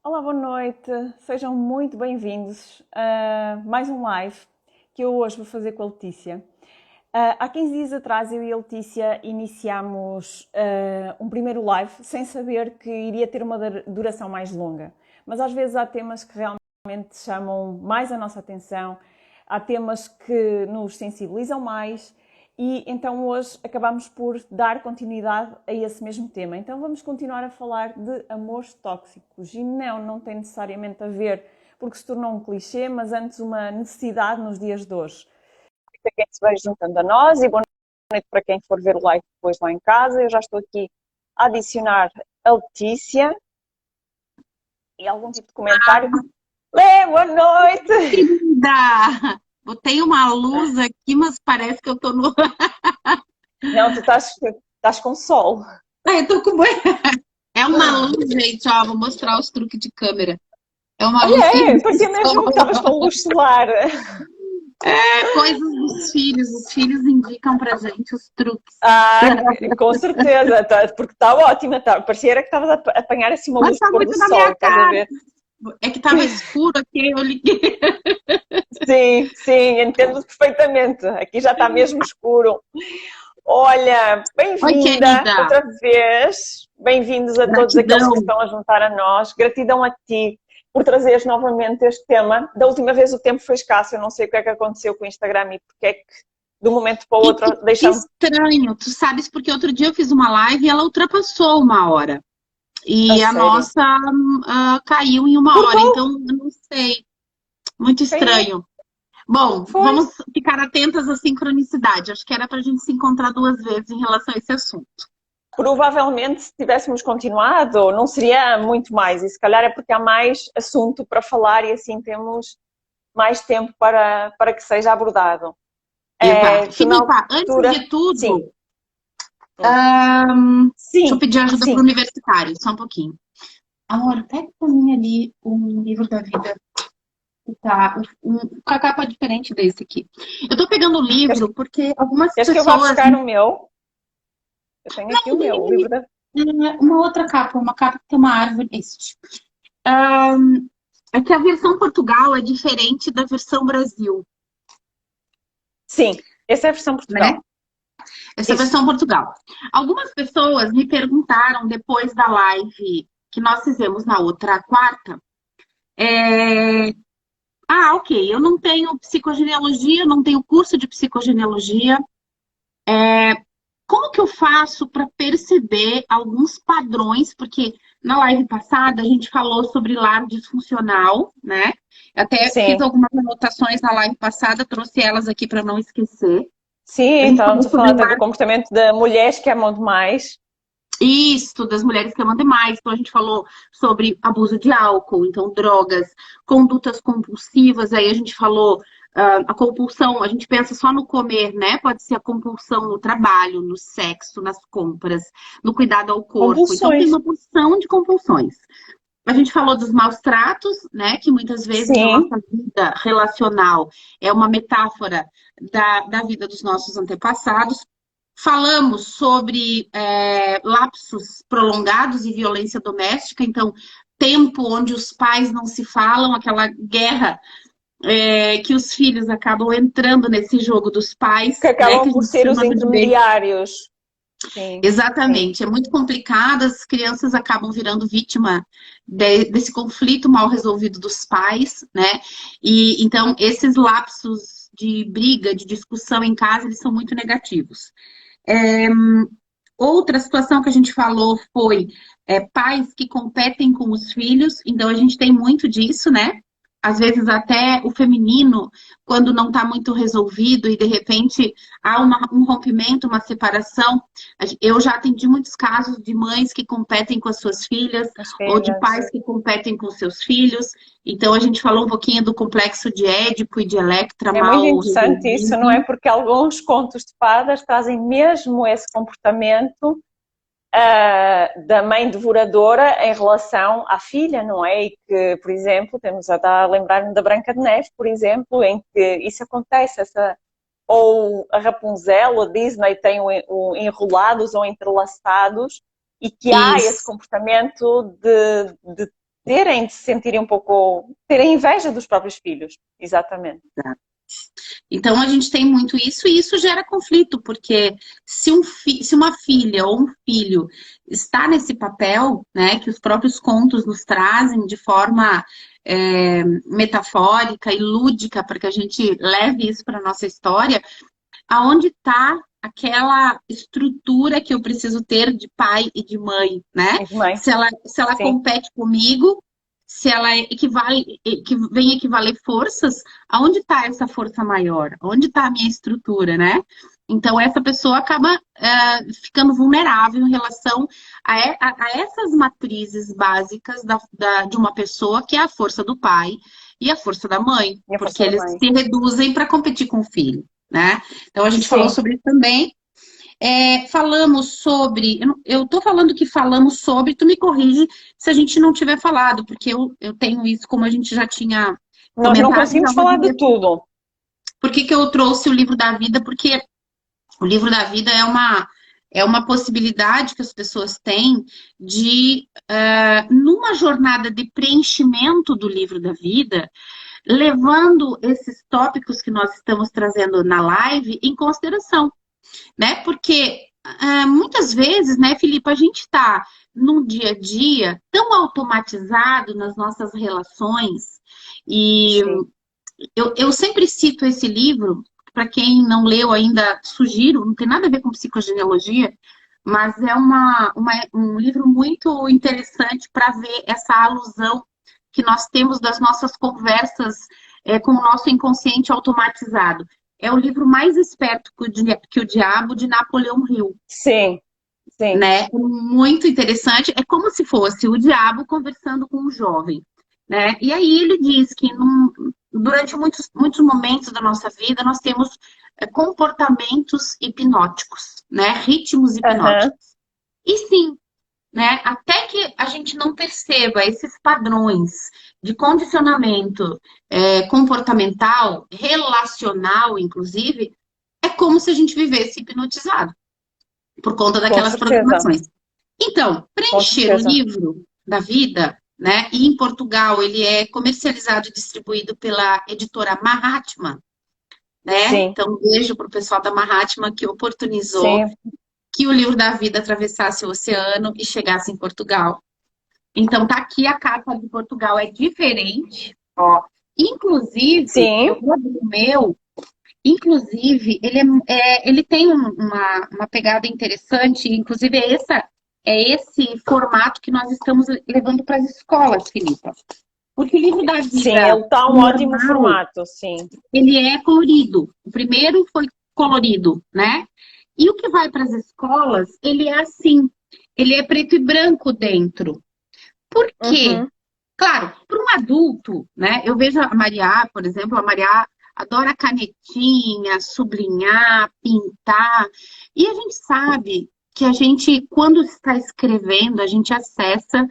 Olá, boa noite. Sejam muito bem-vindos a mais um live que eu hoje vou fazer com a Letícia. Há 15 dias atrás eu e a Letícia iniciámos um primeiro live sem saber que iria ter uma duração mais longa. Mas às vezes há temas que realmente chamam mais a nossa atenção, há temas que nos sensibilizam mais e então hoje acabamos por dar continuidade a esse mesmo tema. Então vamos continuar a falar de amores tóxicos e não tem necessariamente a ver porque se tornou um clichê, mas antes uma necessidade nos dias de hoje. Para quem se vai juntando a nós e boa noite para quem for ver o live depois lá em casa. Eu já estou aqui a adicionar a Letícia e algum tipo de comentário. Lê, boa noite! Linda! Botei uma luz aqui, mas parece que eu tô no. Não, tu estás com sol. Eu tô com. É uma luz, gente, ó. Vou mostrar os truques de câmera. É uma luz que Parecia mesmo que estavas com luz solar. é coisas dos filhos. Os filhos indicam pra gente os truques. Com certeza, porque está ótima. Parecia que estavas a apanhar assim uma Mas luz tá de pôr do muito na sol, minha estás a cara. ver? É que tava escuro aqui, eu liguei. Sim, entendo perfeitamente. Aqui já está mesmo escuro. Olha, Oi, bem-vinda querida. outra vez. Bem-vindos a todos aqueles que Gratidão. estão a juntar a nós. Gratidão a ti por trazeres novamente este tema. Da última vez o tempo foi escasso, eu não sei o que é que aconteceu com o Instagram e porque é que de um momento para o E outro que deixamos. estranho. Tu sabes porque outro dia eu fiz uma live e ela ultrapassou 1 hora. A E a sério. nossa caiu em 1 hora, Cortou, então eu não sei. Muito caiu, estranho. Bom, foi. vamos ficar atentas à sincronicidade. Acho que era para a gente se encontrar 2 vezes em relação a esse assunto. Provavelmente, se tivéssemos continuado, não seria muito mais. E se calhar é porque há mais assunto para falar e assim temos mais tempo para que seja abordado. Exato. Tu na Filipa, antes altura. de Sim, tudo, deixa eu sim, pedir ajuda para o sim. universitário, só um pouquinho. Amor, pega para mim ali um livro da vida. Tá, com a capa diferente desse aqui. Eu tô pegando o Queres, livro porque algumas queres que eu vá pessoas. buscar o meu? Eu tenho aqui o meu, o livro Não, da. uma outra capa, uma capa que tem uma árvore. Este. É que a versão Portugal é diferente da versão Brasil, Sim, essa é a versão né? Portugal. Essa é a Isso. versão Portugal. Algumas pessoas me perguntaram depois da live que nós fizemos na outra quarta. é, ok, eu não tenho psicogenealogia, não tenho curso de psicogenealogia. Como que eu faço para perceber alguns padrões? Porque na live passada a gente falou sobre lar disfuncional, né? Até fiz Sim, algumas anotações na live passada, trouxe elas aqui para não esquecer. A sim, gente estávamos falou a falar sobre até do lar, comportamento de mulheres que amam demais. isso, das mulheres que amam demais. Então a gente falou sobre abuso de álcool, então drogas, condutas compulsivas. Aí a gente falou a compulsão, a gente pensa só no comer, né? Pode ser a compulsão no trabalho, no sexo, nas compras, no cuidado ao corpo. Então tem Compulsões. uma porção de compulsões. A gente falou dos maus tratos, né? Que muitas vezes a Sim, nossa vida relacional é uma metáfora da vida dos nossos antepassados. Falamos sobre lapsos prolongados e violência doméstica, então, tempo onde os pais não se falam, aquela guerra que os filhos acabam entrando nesse jogo dos que pais, né? acabam Que a por gente ser os chama de intermediários. Sim, sim. exatamente, é muito complicado, as crianças acabam virando vítima desse conflito mal resolvido dos pais, né? E então esses lapsos de briga, de discussão em casa, eles são muito negativos. É, outra situação que a gente falou foi pais que competem com os filhos, então a gente tem muito disso, né? Às vezes até o feminino, quando não está muito resolvido e de repente há um rompimento, uma separação. Eu já atendi muitos casos de mães que competem com as suas filhas, As ou de filhas. pais que competem com seus filhos. Então a gente falou um pouquinho do complexo de Édipo e de Electra É muito mal interessante isso, não é? resolvido. Porque alguns contos de fadas trazem mesmo esse comportamento da mãe devoradora em relação à filha, não é? E que, por exemplo, temos a lembrar-me da Branca de Neve, por exemplo, em que isso acontece, ou a Rapunzel, a Disney tem enrolados ou entrelaçados, e que há esse Isso. comportamento de terem de se sentirem um pouco, terem inveja dos próprios filhos. Exatamente. Então a gente tem muito isso e isso gera conflito, porque se uma filha ou um filho está nesse papel, né, que os próprios contos nos trazem de forma metafórica e lúdica, para que a gente leve isso para a nossa história, aonde está aquela estrutura que eu preciso ter de pai e de mãe, né? Mãe. Se ela compete comigo, se ela que vem equivaler forças, aonde está essa força maior? Onde está a minha estrutura, né? Então, essa pessoa acaba ficando vulnerável em relação a essas matrizes básicas de uma pessoa, que é a força do pai e a força da mãe, porque eles se reduzem para competir com o filho, né? Então, a gente falou sobre isso também. Falamos sobre... Eu tô falando que falamos sobre, tu me corrige se a gente não tiver falado, porque eu tenho isso, como a gente já tinha comentado. Nós não conseguimos falar de tudo. Por que eu trouxe o livro da vida? Porque o livro da vida é uma possibilidade que as pessoas têm de, numa jornada de preenchimento do livro da vida, levando esses tópicos que nós estamos trazendo na live em consideração, né? Porque muitas vezes, né, Filipe, a gente está num dia a dia tão automatizado nas nossas relações e eu sempre cito esse livro. Para quem não leu ainda, sugiro, não tem nada a ver com psicogenealogia, mas é um livro muito interessante para ver essa alusão que nós temos das nossas conversas com o nosso inconsciente automatizado. É o livro Mais Esperto que o Diabo, de Napoleão Hill. Sim, sim. Né? Muito interessante. É como se fosse o diabo conversando com um jovem. Né? E aí ele diz que durante muitos momentos da nossa vida nós temos comportamentos hipnóticos, né? Ritmos hipnóticos. E sim, né? Até que a gente não perceba esses padrões de condicionamento comportamental, relacional, inclusive, é como se a gente vivesse hipnotizado por conta daquelas programações. Então, preencher o livro da vida, né? E em Portugal ele é comercializado e distribuído pela editora Mahatma, né? Sim. Então, um beijo para o pessoal da Mahatma que oportunizou que o livro da vida atravessasse o oceano e chegasse em Portugal. Então, tá aqui, a capa de Portugal é diferente, ó. Inclusive, o meu, inclusive, ele tem uma pegada interessante, inclusive é esse formato que nós estamos levando para as escolas, Filipe. Porque o livro da vida... Sim, ele está um ótimo formato, sim. Ele é colorido. O primeiro foi colorido, né? E o que vai para as escolas, ele é assim, ele é preto e branco dentro. Por quê? Claro, para um adulto, né? Eu vejo a Maria, por exemplo, a Maria adora canetinha, sublinhar, pintar. E a gente sabe que a gente, quando está escrevendo, a gente acessa,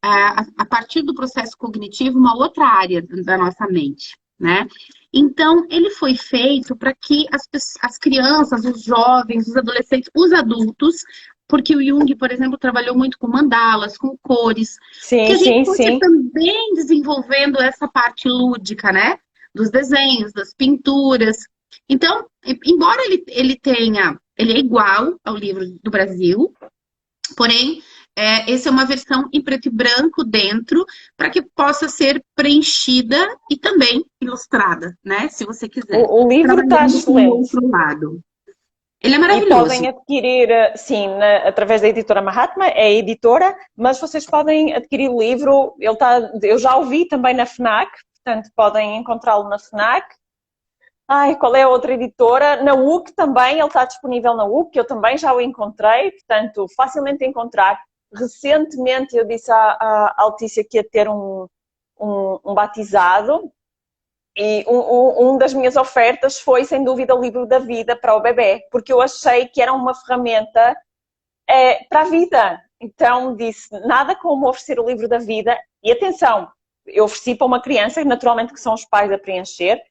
a partir do processo cognitivo, uma outra área da nossa mente, né? Então, ele foi feito para que as crianças, os jovens, os adolescentes, os adultos, porque o Jung, por exemplo, trabalhou muito com mandalas, com cores, que a gente fosse também desenvolvendo essa parte lúdica, né? Dos desenhos, das pinturas. Então, embora ele é igual ao livro do Brasil, porém, essa é uma versão em preto e branco dentro, para que possa ser preenchida e também ilustrada, né? Se você quiser. O livro está excelente. Outro lado. Ele é maravilhoso. E podem adquirir, sim, através da editora Mahatma, é a editora, mas vocês podem adquirir o livro, eu já o vi também na FNAC, portanto podem encontrá-lo na FNAC. Qual é a outra editora? Na UC também, ele está disponível na UC, eu também já o encontrei, portanto, facilmente encontrar. Recentemente eu disse à Letícia que ia ter um batizado, e das minhas ofertas foi, sem dúvida, o livro da vida para o bebê, porque eu achei que era uma ferramenta para a vida. Então disse, nada como oferecer o livro da vida. E atenção, eu ofereci para uma criança, naturalmente que são os pais a preencher,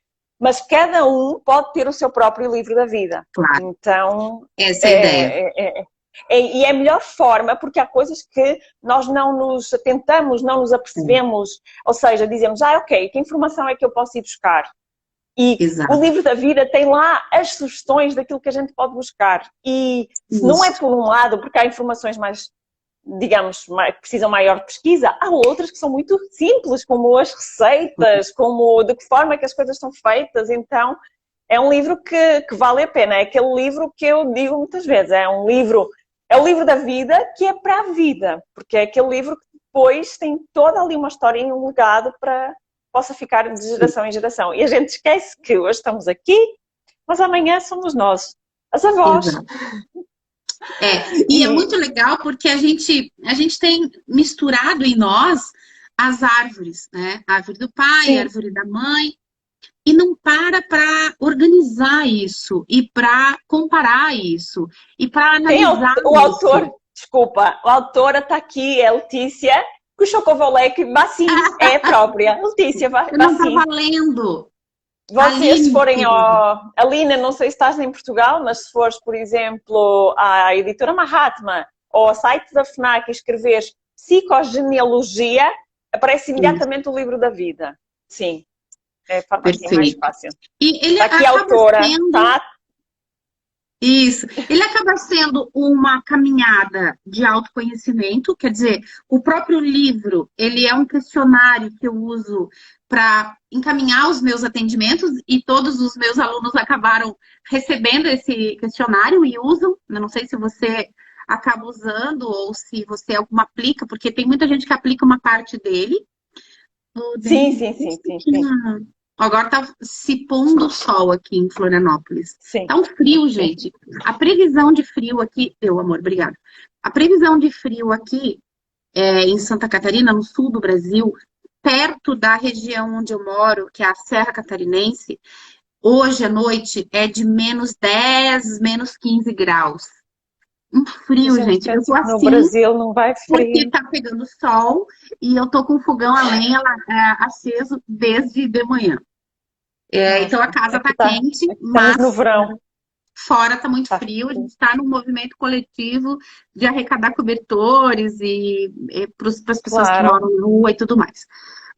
mas cada um pode ter o seu próprio livro da vida. Claro. Então, essa é a ideia. E é a melhor forma, porque há coisas que nós não nos atentamos, não nos apercebemos, ou seja, dizemos, ok, que informação é que eu posso ir buscar? E o Exato. livro da vida tem lá as sugestões daquilo que a gente pode buscar. E se não é Isso. por um lado, porque há informações mais, digamos, que precisam maior de pesquisa, há outras que são muito simples, como as receitas, como de que forma é que as coisas são feitas. Então, é um livro que vale a pena. É aquele livro que eu digo muitas vezes. É o livro da vida que é para a vida. Porque é aquele livro que depois tem toda ali uma história e um legado para possa ficar de geração em geração. E a gente esquece que hoje estamos aqui, mas amanhã somos nós, as avós. Exato. E é muito legal porque a gente tem misturado em nós as árvores, né? A árvore do pai, Sim. a árvore da mãe, e não para organizar isso, e para comparar isso, e para analisar O isso. autor, desculpa, a autora está aqui, é Letícia Kuchokovolek Bassin, é a própria. Letícia Bassin. Eu não estava lendo. Vocês, se forem ao... Alina, não sei se estás em Portugal, mas se fores, por exemplo, à editora Mahatma ou ao site da FNAC e escreveres psicogenealogia, aparece imediatamente o livro da vida. Sim, é a forma assim mais fácil. E ele aqui a autora, tá? Isso. Ele acaba sendo uma caminhada de autoconhecimento, quer dizer, o próprio livro, ele é um questionário que eu uso para encaminhar os meus atendimentos e todos os meus alunos acabaram recebendo esse questionário e usam. Eu não sei se você acaba usando ou se você alguma aplica, porque tem muita gente que aplica uma parte dele. Sim. Agora tá se pondo o sol aqui em Florianópolis. Sim. Tá um frio, gente. A previsão de frio aqui... amor, obrigada. A previsão de frio aqui em Santa Catarina, no sul do Brasil, perto da região onde eu moro, que é a Serra Catarinense, hoje à noite é de -10, -15 graus. Um frio, gente. Eu tô assim, no Brasil não vai frio. Porque tá pegando sol e eu tô com o fogão a lenha aceso desde de manhã. Então a casa tá quente, mas no verão. Fora tá muito frio. A gente está num movimento coletivo de arrecadar cobertores e para as pessoas que moram na rua e tudo mais.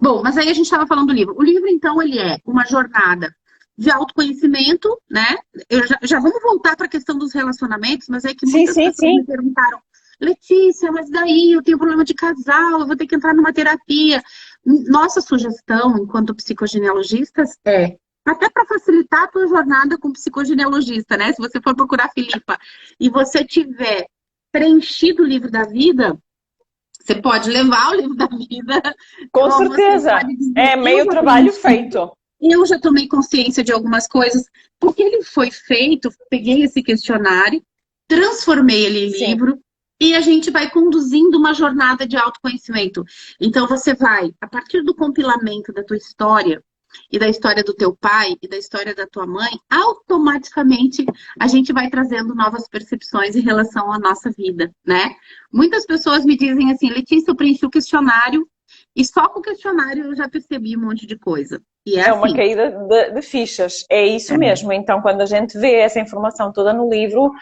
Bom, mas aí a gente estava falando do livro. O livro, então, ele é uma jornada de autoconhecimento, né? Eu já vamos voltar para a questão dos relacionamentos, mas é que muitas pessoas me perguntaram, Letícia, mas daí eu tenho problema de casal, eu vou ter que entrar numa terapia. Nossa sugestão, enquanto psicogenealogistas, até para facilitar a tua jornada com psicogenealogista, né? Se você for procurar a Filipa e você tiver preenchido o livro da vida, você pode levar o livro da vida. Com certeza. É meio trabalho feito. Eu já tomei consciência de algumas coisas, porque ele foi feito, peguei esse questionário, transformei ele em livro, e a gente vai conduzindo uma jornada de autoconhecimento. Então você vai, a partir do compilamento da tua história, e da história do teu pai, e da história da tua mãe, automaticamente a gente vai trazendo novas percepções em relação à nossa vida, né? Muitas pessoas me dizem assim, Letícia, eu preenchi o questionário, e só com o questionário eu já percebi um monte de coisa. E é uma caída de fichas, é isso mesmo. Então, quando a gente vê essa informação toda no livro,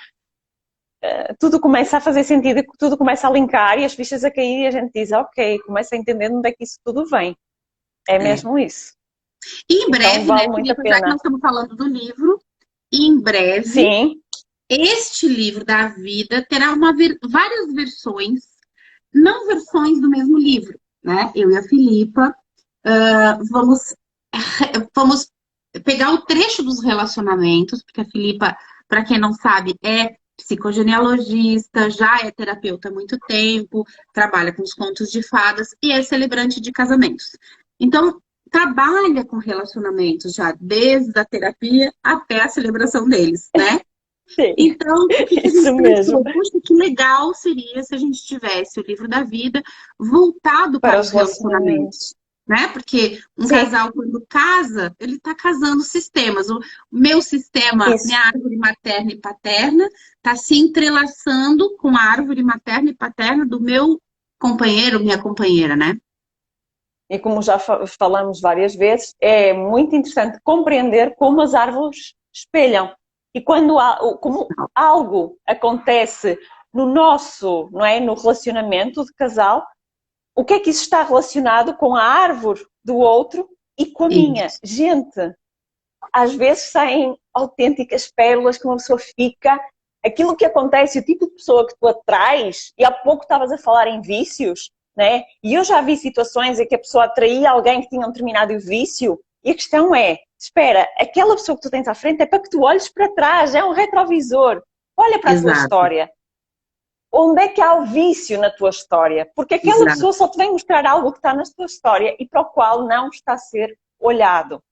tudo começa a fazer sentido, tudo começa a linkar e as fichas a cair e a gente diz, ok, começa a entender onde é que isso tudo vem. É mesmo isso. E em breve, então, vale muito a pena. Já que nós estamos falando do livro, em breve, este livro da vida terá várias versões, não versões do mesmo livro, né? Eu e a Filipa vamos pegar o trecho dos relacionamentos, porque a Filipa, para quem não sabe, é psicogenealogista, já é terapeuta há muito tempo, trabalha com os contos de fadas e é celebrante de casamentos. Então, trabalha com relacionamentos já desde a terapia até a celebração deles, né? Sim, então, o que a gente isso mesmo. Poxa, que legal seria se a gente tivesse o livro da vida voltado para os relacionamentos. Né? Porque casal, quando casa, ele está casando sistemas. O meu sistema, minha árvore materna e paterna, está se entrelaçando com a árvore materna e paterna do meu companheiro, minha companheira, né? E como já falamos várias vezes, é muito interessante compreender como as árvores espelham. E quando como algo acontece no nosso, não é? No relacionamento de casal, o que é que isso está relacionado com a árvore do outro e com a minha? Isso. Gente, às vezes saem autênticas pérolas que uma pessoa fica... Aquilo que acontece, o tipo de pessoa que tu atrais, e há pouco estavas a falar em vícios, né? E eu já vi situações em que a pessoa atraía alguém que tinha um determinado vício, e a questão é, espera, aquela pessoa que tu tens à frente é para que tu olhes para trás, é um retrovisor. Olha para a tua Exato, história. Onde é que há o vício na tua história? Porque aquela exato. pessoa só te vem mostrar algo que está na tua história e para o qual não está a ser olhado.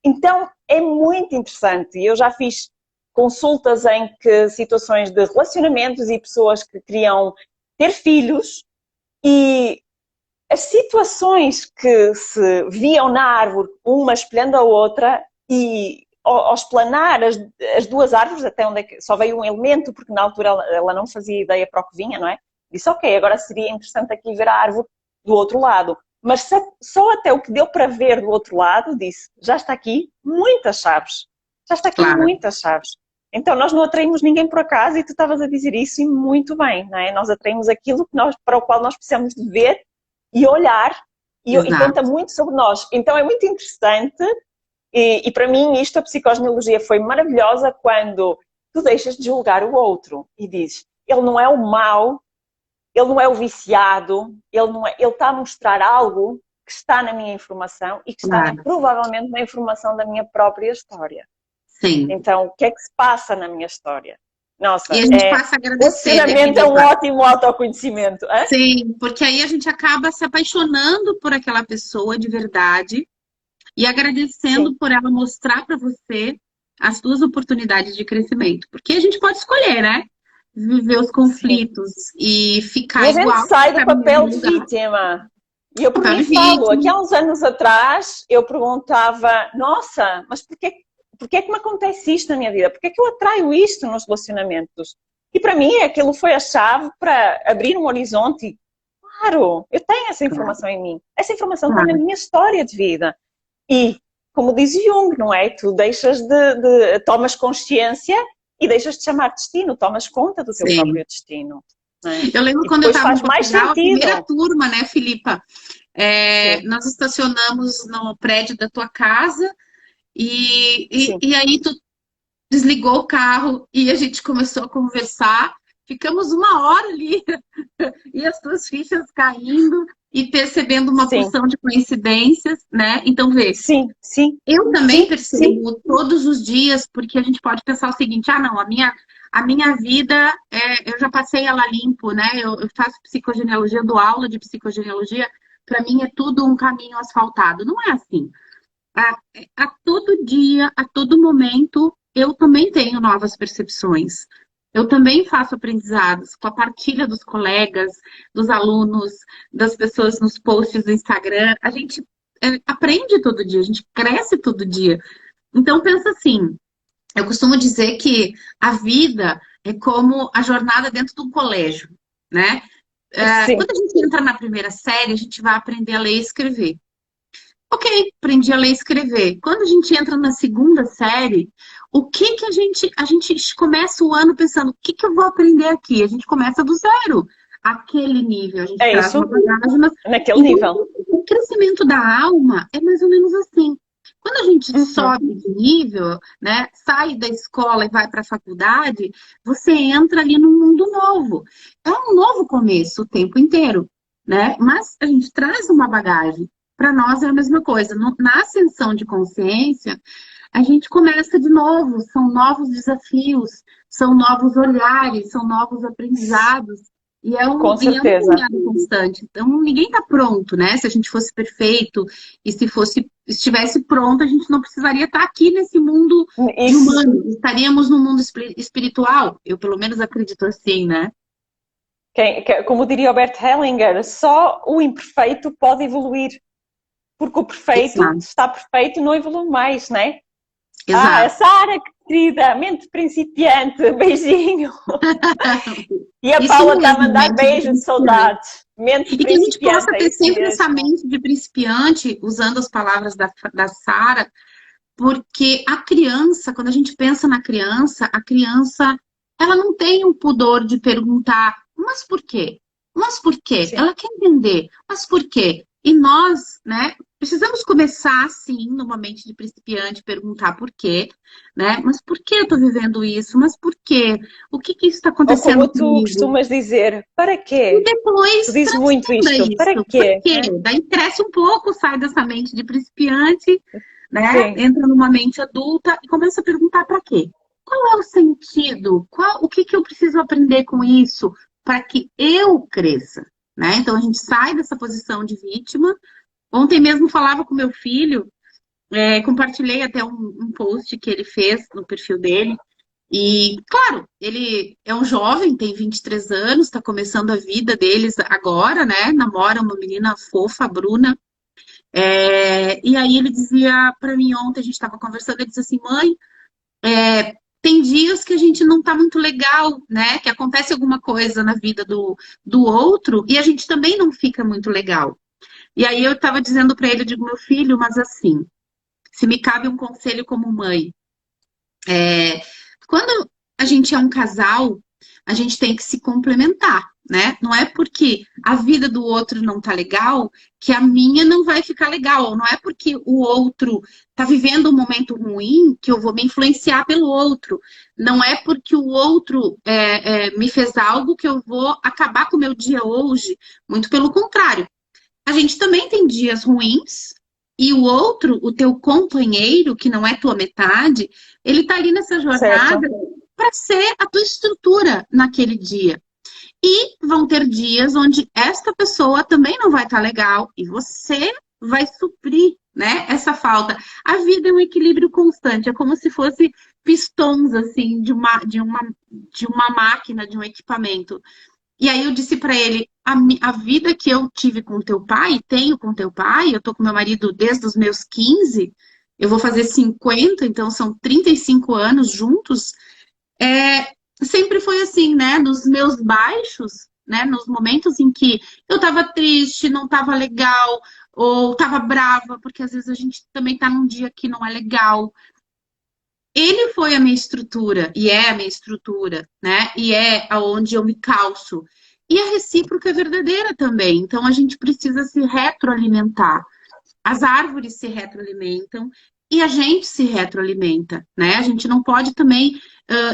Então, é muito interessante. Eu já fiz consultas em que situações de relacionamentos e pessoas que queriam ter filhos e as situações que se viam na árvore, uma espelhando a outra, e ao explanar as duas árvores, até onde é que só veio um elemento, porque na altura ela não fazia ideia para o que vinha, não é? Disse, ok, agora seria interessante aqui ver a árvore do outro lado. Mas só até o que deu para ver do outro lado, disse, já está aqui muitas chaves. Já está aqui Claro, muitas chaves. Então, nós não atraímos ninguém por acaso, e tu estavas a dizer isso e muito bem, não é? Nós atraímos aquilo que para o qual nós precisamos de ver e olhar, e conta exato. muito sobre nós. Então, é muito interessante, e para mim isto, a psicogenealogia foi maravilhosa quando tu deixas de julgar o outro e dizes, ele não é o mau, ele não é o viciado, ele está a mostrar algo que está na minha informação e que está Claro, provavelmente na informação da minha própria história. sim. Então, o que é que se passa na minha história? E Nossa, a gente passa a agradecer, né, relacionamento é um Filipa? ótimo autoconhecimento. Hã? Sim, porque aí a gente acaba se apaixonando por aquela pessoa de verdade e agradecendo Sim. por ela mostrar para você as suas oportunidades de crescimento. Porque a gente pode escolher, né? Viver os Sim. conflitos e E ficar a gente igual, sai do ficar no mesmo papel de lugar. vítima. E eu por Papel mim de falo, aqui vítima. há uns anos atrás eu perguntava, nossa, mas porquê que me acontece isto na minha vida? Porquê que eu atraio isto nos relacionamentos? E para mim aquilo foi a chave para abrir um horizonte. Claro, eu tenho essa Claro, informação em mim. Essa informação está na claro. minha história de vida. E, como diz Jung, não é? Tu deixas tomas consciência e deixas de chamar destino, tomas conta do teu Sim. próprio destino. Não é? Eu lembro E quando eu depois estava em faz mais Portugal, a primeira sentido. turma, né, Filipa? Sim, Nós estacionamos no prédio da tua casa sim, e aí tu desligou o carro e a gente começou a conversar. Ficamos uma hora ali e as tuas fichas caindo e percebendo uma sim, porção de coincidências, né? Então, vê, sim, sim, eu também sim, sim. percebo todos os dias, porque a gente pode pensar o seguinte: ah, não, a minha vida, eu já passei ela limpo, né? Eu faço psicogenealogia, eu dou aula de psicogenealogia, para mim é tudo um caminho asfaltado. Não é assim. A todo dia, a todo momento, eu também tenho novas percepções. Eu também faço aprendizados com a partilha dos colegas, dos alunos, das pessoas nos posts do Instagram. A gente aprende todo dia, a gente cresce todo dia. Então, pensa assim, eu costumo dizer que a vida é como a jornada dentro de um colégio, né? Sim, Quando a gente entra na primeira série, a gente vai aprender a ler e escrever. Ok, aprendi a ler e escrever. Quando a gente entra na segunda série, o que que a gente começa o ano pensando, o que que eu vou aprender aqui? A gente começa do zero, aquele nível, a gente é traz uma isso, bagagem, mas... naquele Então, nível. o crescimento da alma é mais ou menos assim. Quando a gente Uhum. sobe de nível, né, sai da escola e vai para a faculdade, você entra ali num mundo novo. É um novo começo o tempo inteiro, né? Mas a gente traz uma bagagem. Para nós é a mesma coisa. Na ascensão de consciência, a gente começa de novo, são novos desafios, são novos olhares, são novos aprendizados. Com E é uma certeza. caminhada constante. Então, ninguém está pronto, né? Se a gente fosse perfeito e se estivesse pronto, a gente não precisaria estar aqui nesse mundo de Isso, humanos. Estaríamos no mundo espiritual. Eu, pelo menos, acredito assim, né? como diria o Bert Hellinger, só o imperfeito pode evoluir, porque o perfeito, Exato. se está perfeito, não evolui mais, não é? Ah, a Exato. Sara, querida, mente principiante, beijinho. E a Isso Paula está a mesmo, mandar mente de beijos, principiante. saudades. Mente E que a gente principiante, possa é ter isso sempre essa mesmo. mente de principiante, usando as palavras da Sara, porque a criança, quando a gente pensa na criança, a criança ela não tem um pudor de perguntar, mas por quê? Mas por quê? Sim. Ela quer entender, mas por quê? E nós, né, precisamos começar, sim, numa mente de principiante, perguntar por quê, né? Mas por que eu tô vivendo isso? Mas por quê? O que que isso está Ou como acontecendo tu comigo? costumas dizer, para E quê? Tu depois dizes muito transforma isto, para isso. Por quê? quê? Né? Daí cresce um pouco, sai dessa mente de principiante, né? Sim, Entra numa mente adulta e começa a perguntar para quê? Qual é o sentido? O que que eu preciso aprender com isso para que eu cresça, né? Então a gente sai dessa posição de vítima. Ontem mesmo falava com meu filho, compartilhei até um post que ele fez no perfil dele. E, claro, ele é um jovem, tem 23 anos, está começando a vida deles agora, né? Namora uma menina fofa, a Bruna. E aí ele dizia para mim ontem, a gente estava conversando, ele disse assim, mãe, tem dias que a gente não tá muito legal, né? Que acontece alguma coisa na vida do outro e a gente também não fica muito legal. E aí eu estava dizendo para ele, eu digo, meu filho, mas assim, se me cabe um conselho como mãe, é, quando a gente é um casal, a gente tem que se complementar, né? Não é porque a vida do outro não tá legal que a minha não vai ficar legal. Ou não é porque o outro tá vivendo um momento ruim que eu vou me influenciar pelo outro. Não é porque o outro me fez algo que eu vou acabar com o meu dia hoje. Muito pelo contrário. A gente também tem dias ruins e o outro, o teu companheiro, que não é tua metade, ele tá ali nessa certo. jornada para ser a tua estrutura naquele dia. E vão ter dias onde esta pessoa também não vai estar legal e você vai suprir, né, essa falta. A vida é um equilíbrio constante, é como se fosse pistões assim de uma máquina, de um equipamento. E aí eu disse para ele, a vida que eu tive com teu pai, tenho com teu pai, eu tô com meu marido desde os meus 15, eu vou fazer 50, então são 35 anos juntos, sempre foi assim, né? Nos meus baixos, né? Nos momentos em que eu tava triste, não tava legal, ou tava brava, porque às vezes a gente também tá num dia que não é legal. Ele foi a minha estrutura, e é a minha estrutura, né? E é aonde eu me calço. E a recíproca é verdadeira também. Então a gente precisa se retroalimentar. As árvores se retroalimentam e a gente se retroalimenta, né? A gente não pode também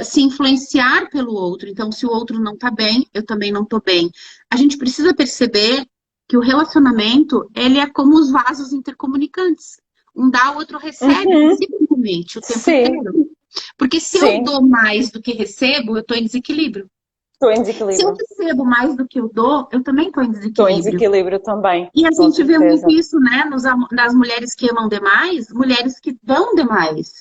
se influenciar pelo outro. Então, se o outro não tá bem, eu também não tô bem. A gente precisa perceber que o relacionamento, ele é como os vasos intercomunicantes. Um dá, o outro recebe Uhum. reciprocamente o tempo Sim, inteiro. Porque se eu sim. dou mais do que recebo, eu estou em desequilíbrio. Estou em Se eu desequilíbrio. recebo mais do que eu dou, eu também estou em Estou em desequilíbrio. desequilíbrio também, E a com gente vê muito certeza. isso, né, nas mulheres que amam demais, mulheres que dão demais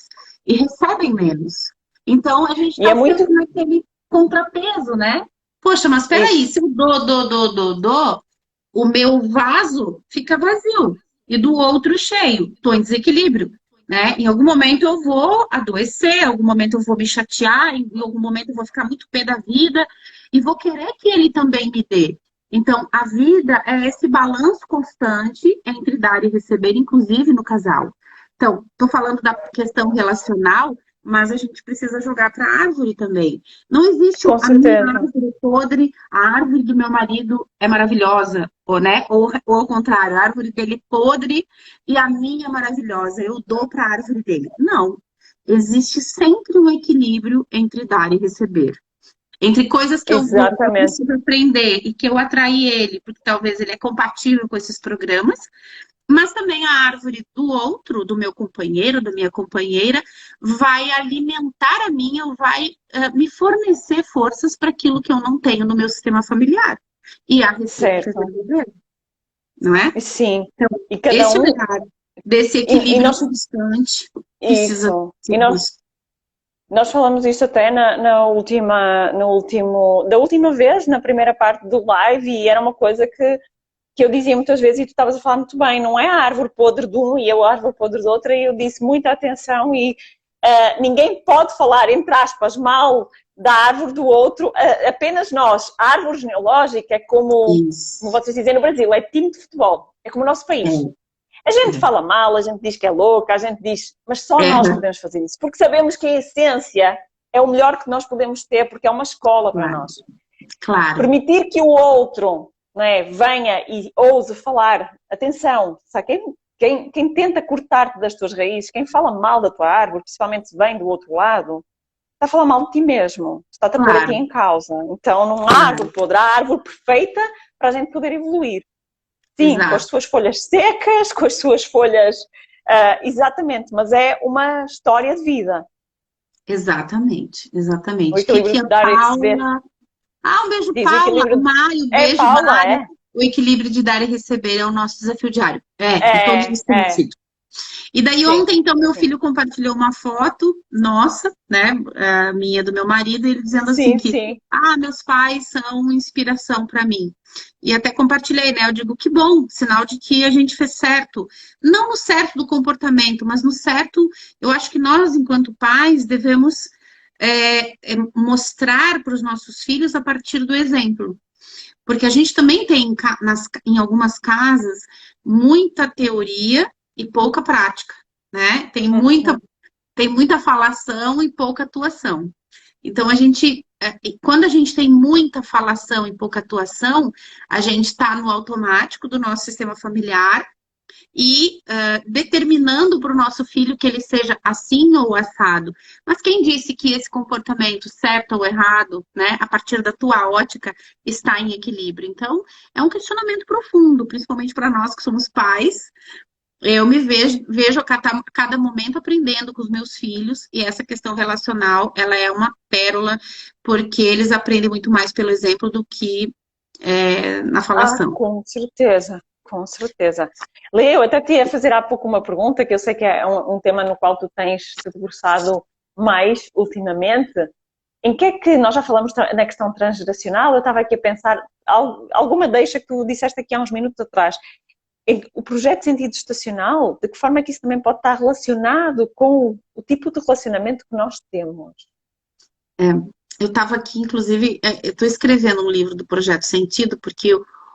e recebem menos. Então a gente E é está muito sempre naquele contrapeso, né? Poxa, mas peraí, isso. se eu dou, o meu vaso fica vazio e do outro cheio. Estou em desequilíbrio, né? Em algum momento eu vou adoecer, em algum momento eu vou me chatear, em algum momento eu vou ficar muito pé da vida e vou querer que ele também me dê. Então, a vida é esse balanço constante entre dar e receber, inclusive no casal. Então, estou falando da questão relacional, mas a gente precisa jogar para a árvore também. Não existe Com a minha certeza. árvore podre, a árvore do meu marido é maravilhosa, ou, né? Ou ao contrário, a árvore dele é podre e a minha é maravilhosa, eu dou para a árvore dele. Não. Existe sempre um equilíbrio entre dar e receber. Entre coisas que eu Exatamente. preciso aprender e que eu atraí ele, porque talvez ele é compatível com esses programas, mas também a árvore do outro, do meu companheiro, da minha companheira, vai alimentar a minha, ou vai me fornecer forças para aquilo que eu não tenho no meu sistema familiar. E a recíproca é Certo. verdadeira, não é? Sim. Então, E cada esse um. olhar desse E equilíbrio nós. constante precisa Isso. ser visto. Nós falamos isto até na última, no último, da última vez, na primeira parte do live, e era uma coisa que eu dizia muitas vezes, e tu estavas a falar muito bem, não é a árvore podre de um e a árvore podre do outro, e eu disse muita atenção, e ninguém pode falar, entre aspas, mal da árvore do outro, apenas nós. A árvore genealógica é como Isso. vocês dizem no Brasil, é time de futebol, é como o nosso país. É, A gente fala mal, a gente diz que é louca, a gente diz, mas só é, nós é, podemos fazer isso, porque sabemos que a essência é o melhor que nós podemos ter, porque é uma escola para Claro, nós. claro, Permitir que o outro, não é, venha e ouse falar, atenção, sabe, quem tenta cortar-te das tuas raízes, quem fala mal da tua árvore, principalmente se vem do outro lado, está a falar mal de ti mesmo, está-te a pôr a ti claro, em causa. Então não há árvore claro, podre, há árvore perfeita para a gente poder evoluir. Sim, com as exato, suas folhas secas, com as suas folhas... exatamente, mas é uma história de vida. exatamente, O exatamente. equilíbrio Kiki, de a dar e receber. Paula. Ah, um beijo, Diz o Paula. O equilíbrio. Mário, É beijo, Paula, Mário. é? O equilíbrio de dar e receber é o nosso desafio diário. É, em todos os É. sentidos. E daí Sim, ontem, então, meu sim. filho compartilhou uma foto nossa, né, a minha do meu marido, ele dizendo assim Sim, que, sim. meus pais são inspiração para mim. E até compartilhei, né, eu digo que bom, sinal de que a gente fez certo. Não no certo do comportamento, mas no certo, eu acho que nós, enquanto pais, devemos mostrar para os nossos filhos a partir do exemplo. Porque a gente também tem em algumas casas muita teoria e pouca prática, né? Uhum. Tem muita falação e pouca atuação. Então, quando a gente tem muita falação e pouca atuação, a gente está no automático do nosso sistema familiar e determinando para o nosso filho que ele seja assim ou assado. Mas quem disse que esse comportamento, certo ou errado, né, a partir da tua ótica, está em equilíbrio? Então, é um questionamento profundo, principalmente para nós que somos pais. Eu me vejo a cada momento aprendendo com os meus filhos, e essa questão relacional, ela é uma pérola, porque eles aprendem muito mais pelo exemplo do que na falação. Com certeza, com certeza. Lê, eu até te ia fazer há pouco uma pergunta, que eu sei que é um tema no qual tu tens se debruçado mais ultimamente. Em que é que nós já falamos na questão transgeracional? Eu estava aqui a pensar, alguma deixa que tu disseste aqui há uns minutos atrás. O projeto de sentido estacional, de que forma é que isso também pode estar relacionado com o tipo de relacionamento que nós temos? É, eu estava aqui, inclusive, eu estou escrevendo um livro do Projeto Sentido, porque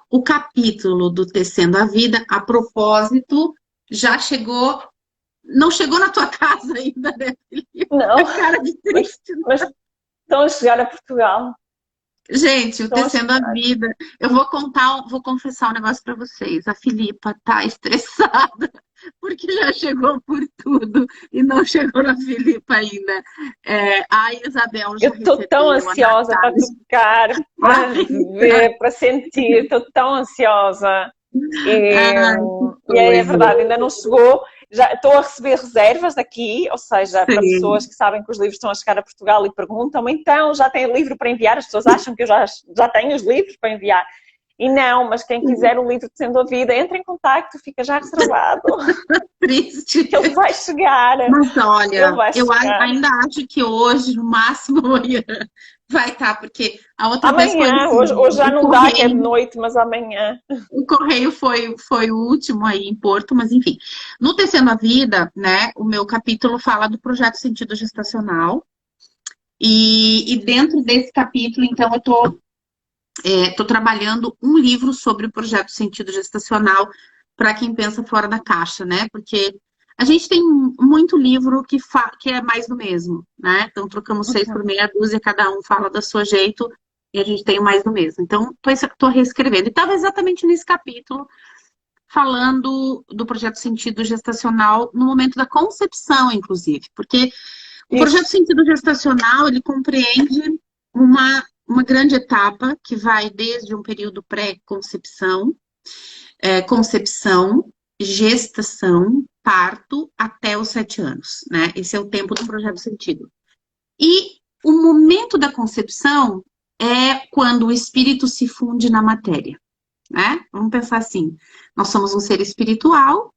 o capítulo do Tecendo a Vida, a propósito, já chegou, não chegou na tua casa ainda, né, Felipe? Não, A cara de triste. mas estão a chegar a Portugal. Gente, o Estão a Tecendo a chegar. Vida, eu vou confessar um negócio para vocês. A Filipa tá estressada, porque já chegou por tudo e não chegou na Filipa ainda. A Isabel Eu já estou tão recebeu, a ansiosa para Natália. tocar, para rever, para sentir. Estou tão ansiosa. E, Ai, que e é verdade, coisa. ainda não chegou. Já estou a receber reservas daqui, ou seja, para pessoas Sim. que sabem que os livros estão a chegar a Portugal e perguntam, então já tem livro para enviar? As pessoas acham que eu já tenho os livros para enviar. E não, mas quem quiser o livro de Sendo a Vida, entre em contacto, fica já reservado, Triste. que ele vai chegar. Mas Ele olha, vai chegar. ainda acho que hoje, no máximo amanhã, vai estar, porque a outra vez foi Amanhã, assim, hoje já não dá, que é de noite, mas amanhã. o correio foi o último aí em Porto, mas enfim. No Tecendo a Vida, né, o meu capítulo fala do projeto Sentido Gestacional, e dentro desse capítulo, então, eu tô trabalhando um livro sobre o projeto Sentido Gestacional para quem pensa fora da caixa, né? Porque a gente tem muito livro que é mais do mesmo, né? Então, trocamos 6 por meia dúzia, cada um fala do seu jeito, e a gente tem mais do mesmo. Então, tô reescrevendo. E estava exatamente nesse capítulo, falando do projeto Sentido Gestacional no momento da concepção, inclusive. Porque o projeto Isso. Sentido Gestacional, ele compreende uma grande etapa que vai desde um período pré-concepção, concepção, gestação, parto, até os 7 anos, né? Esse é o tempo do projeto Sentido. E o momento da concepção é quando o espírito se funde na matéria, né? Vamos pensar assim, nós somos um ser espiritual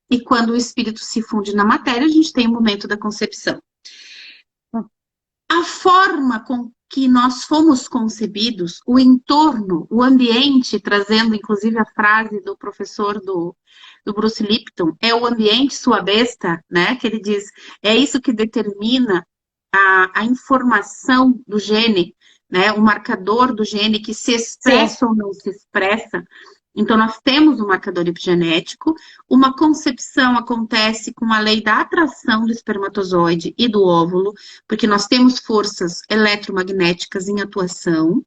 e quando o espírito se funde na matéria, a gente tem o momento da concepção. A forma com que nós fomos concebidos, o entorno, o ambiente, trazendo inclusive a frase do professor do Bruce Lipton, é o ambiente sua besta, né? Que ele diz, é isso que determina a informação do gene, né? O marcador do gene que se Sim. expressa ou não se expressa. Então, nós temos um marcador epigenético, uma concepção acontece com a lei da atração do espermatozoide e do óvulo, porque nós temos forças eletromagnéticas em atuação.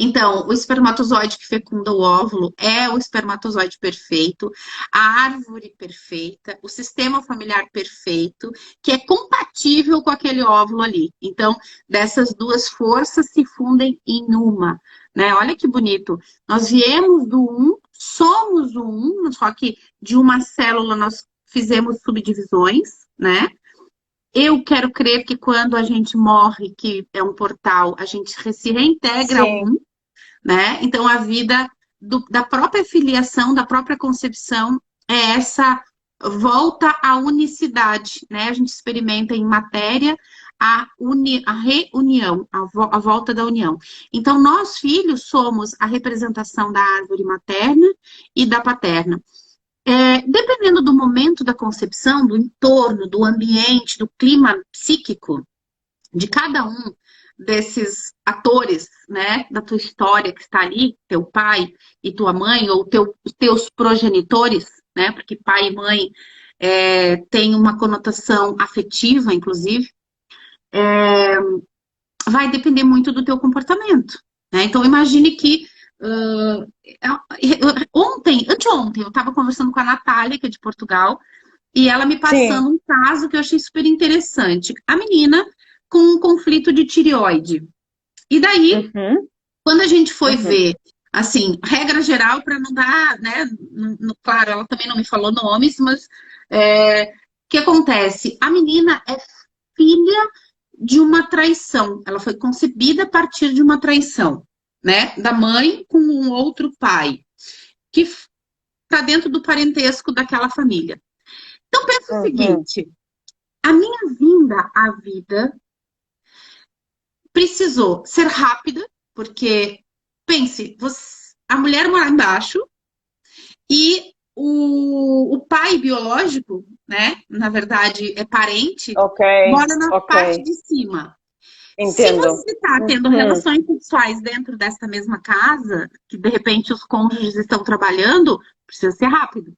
Então, o espermatozoide que fecunda o óvulo é o espermatozoide perfeito, a árvore perfeita, o sistema familiar perfeito, que é compatível com aquele óvulo ali. Então, dessas duas forças se fundem em uma, né? Olha que bonito. Nós viemos do um, somos o um, só que de uma célula nós fizemos subdivisões, né? Eu quero crer que quando a gente morre, que é um portal, a gente se reintegra a Sim, um, né? Então, a vida da própria filiação, da própria concepção, é essa volta à unicidade, né? A gente experimenta em matéria a reunião, a volta da união. Então, nós, filhos, somos a representação da árvore materna e da paterna. Dependendo do momento da concepção, do entorno, do ambiente, do clima psíquico, de cada um desses atores, né, da tua história que está ali, teu pai e tua mãe, ou teus progenitores, né, porque pai e mãe tem uma conotação afetiva, inclusive, vai depender muito do teu comportamento, né? Então, imagine que anteontem, eu estava conversando com a Natália, que é de Portugal, e ela me sim. passando um caso que eu achei super interessante. A menina com um conflito de tireoide. E daí, Uhum, quando a gente foi uhum. ver, assim, regra geral, para não dar, né? Claro, ela também não me falou nomes, mas o que acontece? A menina é filha de uma traição. Ela foi concebida a partir de uma traição, né? Da mãe com um outro pai, que está dentro do parentesco daquela família. Então, pensa o Uhum. seguinte: a minha vinda à vida precisou ser rápida, porque, pense, a mulher mora embaixo e o pai biológico, né, na verdade é parente, Ok, mora na ok. parte de cima. Se Entendo. você está tendo Uhum. relações sexuais dentro dessa mesma casa, que de repente os cônjuges estão trabalhando, precisa ser rápido,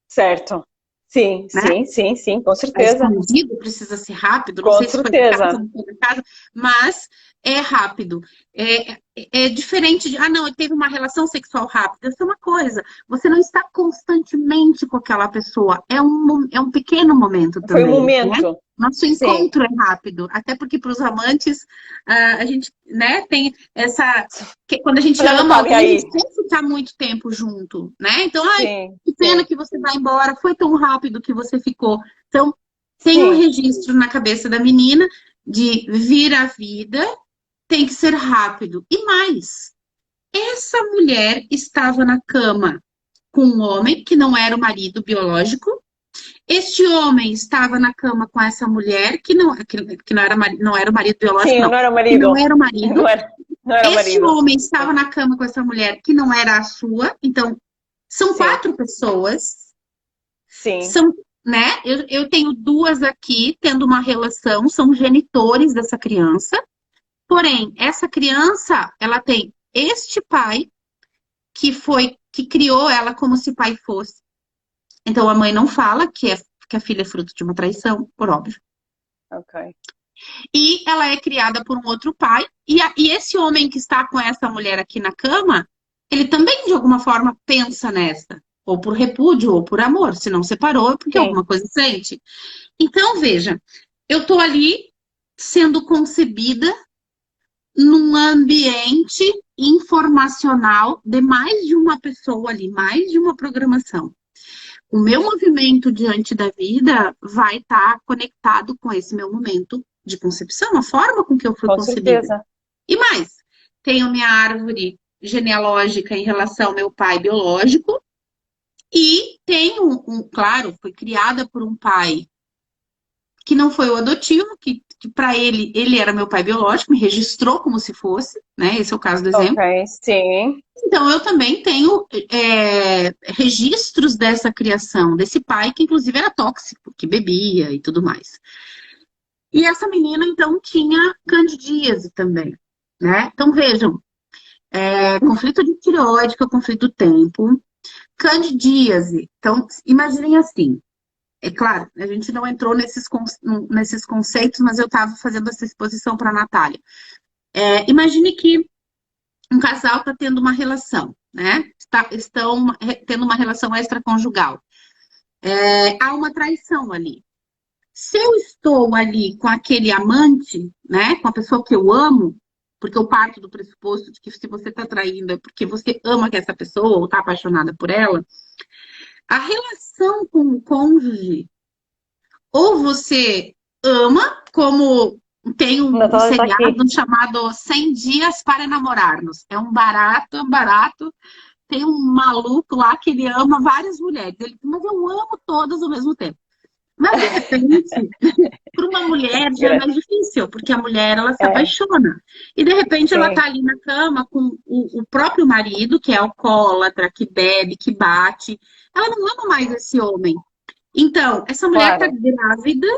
Certo. Sim, né? sim, sim, sim, com É certeza. escondido, precisa ser rápido. Não Com sei se foi na casa, certeza. não foi na casa, mas é rápido. É diferente de, não, ele teve uma relação sexual rápida. Isso é uma coisa. Você não está constantemente com aquela pessoa. É um pequeno momento Foi um também, né? momento. Nosso Sim. encontro é rápido, até porque para os amantes, a gente, né, tem essa. Quando a gente Olha a ama Natália alguém, a gente aí. quer ficar muito tempo junto, né? Então, ai, Sim, que pena sim, que você vai embora, foi tão rápido que você ficou. Então, tem um sim. registro na cabeça da menina de vir à vida, tem que ser rápido. E mais, essa mulher estava na cama com um homem que não era o marido biológico. Este homem estava na cama com essa mulher que não era, não era o marido biológico, Sim, não, não era o que não marido. era o marido. Não era o Este marido. homem Sim. estava na cama com essa mulher que não era a sua. Então, são Sim, quatro pessoas. sim. São, né? Eu tenho duas aqui tendo uma relação, são genitores dessa criança. Porém, essa criança, ela tem este pai que criou ela como se pai fosse. Então a mãe não fala que a filha é fruto de uma traição, por óbvio. Ok. E ela é criada por um outro pai. E esse homem que está com essa mulher aqui na cama, ele também de alguma forma pensa nessa. Ou por repúdio, ou por amor. Se não separou, é porque Sim, alguma coisa sente. Então, veja, eu tô ali sendo concebida num ambiente informacional de mais de uma pessoa ali, mais de uma programação. O meu movimento diante da vida vai estar conectado com esse meu momento de concepção, a forma com que eu fui com concebida. certeza. E mais, tenho minha árvore genealógica em relação ao meu pai biológico e tenho, claro, fui criada por um pai que não foi o adotivo, que para ele era meu pai biológico, me registrou como se fosse, né? Esse é o caso do Ok, exemplo. sim. Então, eu também tenho registros dessa criação, desse pai que inclusive era tóxico, que bebia e tudo mais. E essa menina, então, tinha candidíase também, né? Então, vejam, conflito de tireoide, que é o conflito do tempo, candidíase. Então, imaginem assim, é claro, a gente não entrou nesses conceitos, mas eu estava fazendo essa exposição para a Natália. Imagine que um casal está tendo uma relação, né? Estão tendo uma relação extraconjugal. Há uma traição ali. Se eu estou ali com aquele amante, né, com a pessoa que eu amo, porque eu parto do pressuposto de que se você está traindo é porque você ama essa pessoa ou está apaixonada por ela, a relação com o cônjuge, ou você ama, como tem um Natália está aqui. seriado chamado 100 Dias para Enamorar-nos. É um barato. Tem um maluco lá que ele ama várias mulheres. Ele diz, mas eu amo todas ao mesmo tempo. Mas, de repente, para uma mulher já é mais difícil, porque a mulher, ela se É, apaixona. E, de repente, ela sim, tá ali na cama com o próprio marido, que é alcoólatra, que bebe, que bate. Ela não ama mais esse homem. Então, essa mulher tá claro. grávida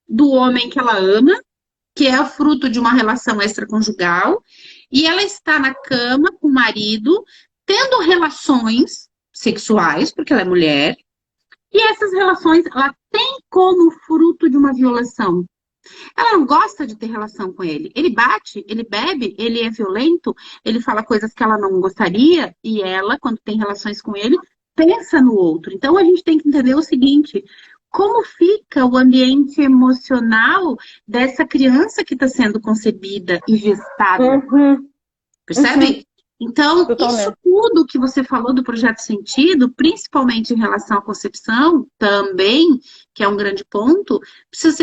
do homem que ela ama, que é fruto de uma relação extraconjugal, e ela está na cama com o marido, tendo relações sexuais, porque ela é mulher, e essas relações ela tem como fruto de uma violação. Ela não gosta de ter relação com ele. Ele bate, ele bebe, ele é violento, ele fala coisas que ela não gostaria, e ela, quando tem relações com ele, pensa no outro. Então a gente tem que entender o seguinte: como fica o ambiente emocional dessa criança que está sendo concebida e gestada? Uhum, uhum, Percebe? Então, isso totalmente. tudo que você falou do projeto Sentido, principalmente em relação à concepção, também, que é um grande ponto, precisa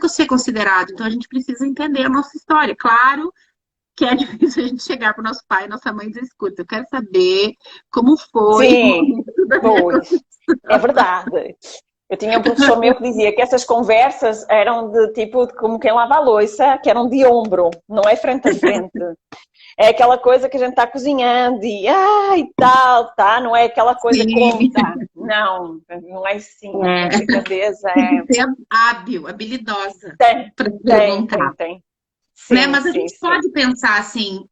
ser considerado. Então, a gente precisa entender a nossa história. Claro que é difícil a gente chegar para o nosso pai e nossa mãe e dizer, escuta, eu quero saber como foi o Sim, momento da minha pois, é verdade. Eu tinha um professor meu que dizia que essas conversas eram de tipo de como quem lava a louça, que eram de ombro, não é frente a frente. É aquela coisa que a gente está cozinhando e tal, tá? Não é aquela coisa Sim, conta. Não, não é assim. A é, delicadeza tem que é. ser hábil, habilidosa Tem, para tem, perguntar. tem, tem. Né? Sim, Mas a sim, gente sim. pode pensar assim,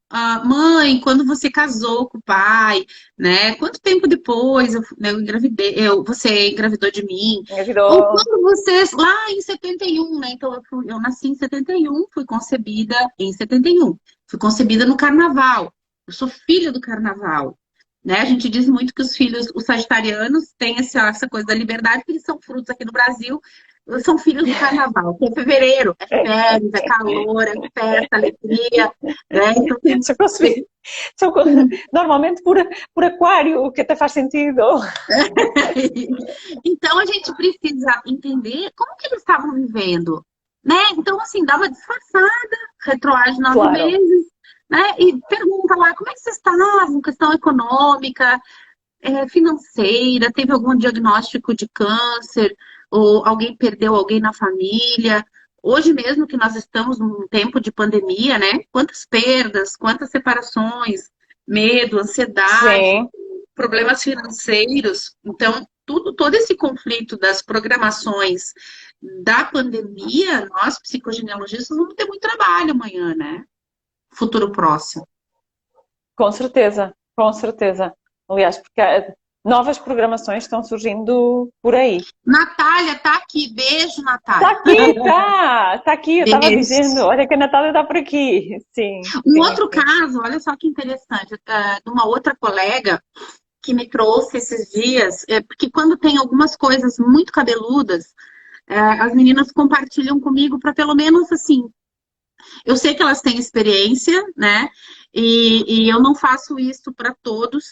mãe, quando você casou com o pai, né? Quanto tempo depois eu engravidei, você engravidou de mim? Ou Engravidou. quando você, lá em 71, né? Então eu nasci em 71, fui concebida em 71, fui concebida no carnaval. Eu sou filha do carnaval. Né? A gente diz muito que os filhos, os sagitarianos, têm essa coisa da liberdade, porque eles são frutos aqui no Brasil, são filhos do carnaval, que é fevereiro, é férias, é calor, é festa, alegria, né? Então tem. Só consegui. Só, normalmente por aquário, o que até faz sentido. Então a gente precisa entender como que eles estavam vivendo, né? Então, assim, dá uma disfarçada, retroage nove Claro. meses, né? E pergunta lá como é que vocês estavam, questão econômica, financeira, teve algum diagnóstico de câncer, ou alguém perdeu alguém na família. Hoje mesmo que nós estamos num tempo de pandemia, né? Quantas perdas, quantas separações, medo, ansiedade, Sim, problemas financeiros. Então, todo esse conflito das programações da pandemia, nós, psicogenealogistas, vamos ter muito trabalho amanhã, né? Futuro próximo. com certeza, com certeza. Aliás, porque novas programações estão surgindo por aí. Natália, tá aqui. Beijo, Está Natália. aqui, está aqui, eu estava dizendo, Beijo. olha que a Natália está por aqui. Sim, Um sim, outro sim. caso, olha só que interessante, de uma outra colega que me trouxe esses dias, porque quando tem algumas coisas muito cabeludas, as meninas compartilham comigo para pelo menos assim. Eu sei que elas têm experiência, né? E eu não faço isso para todos.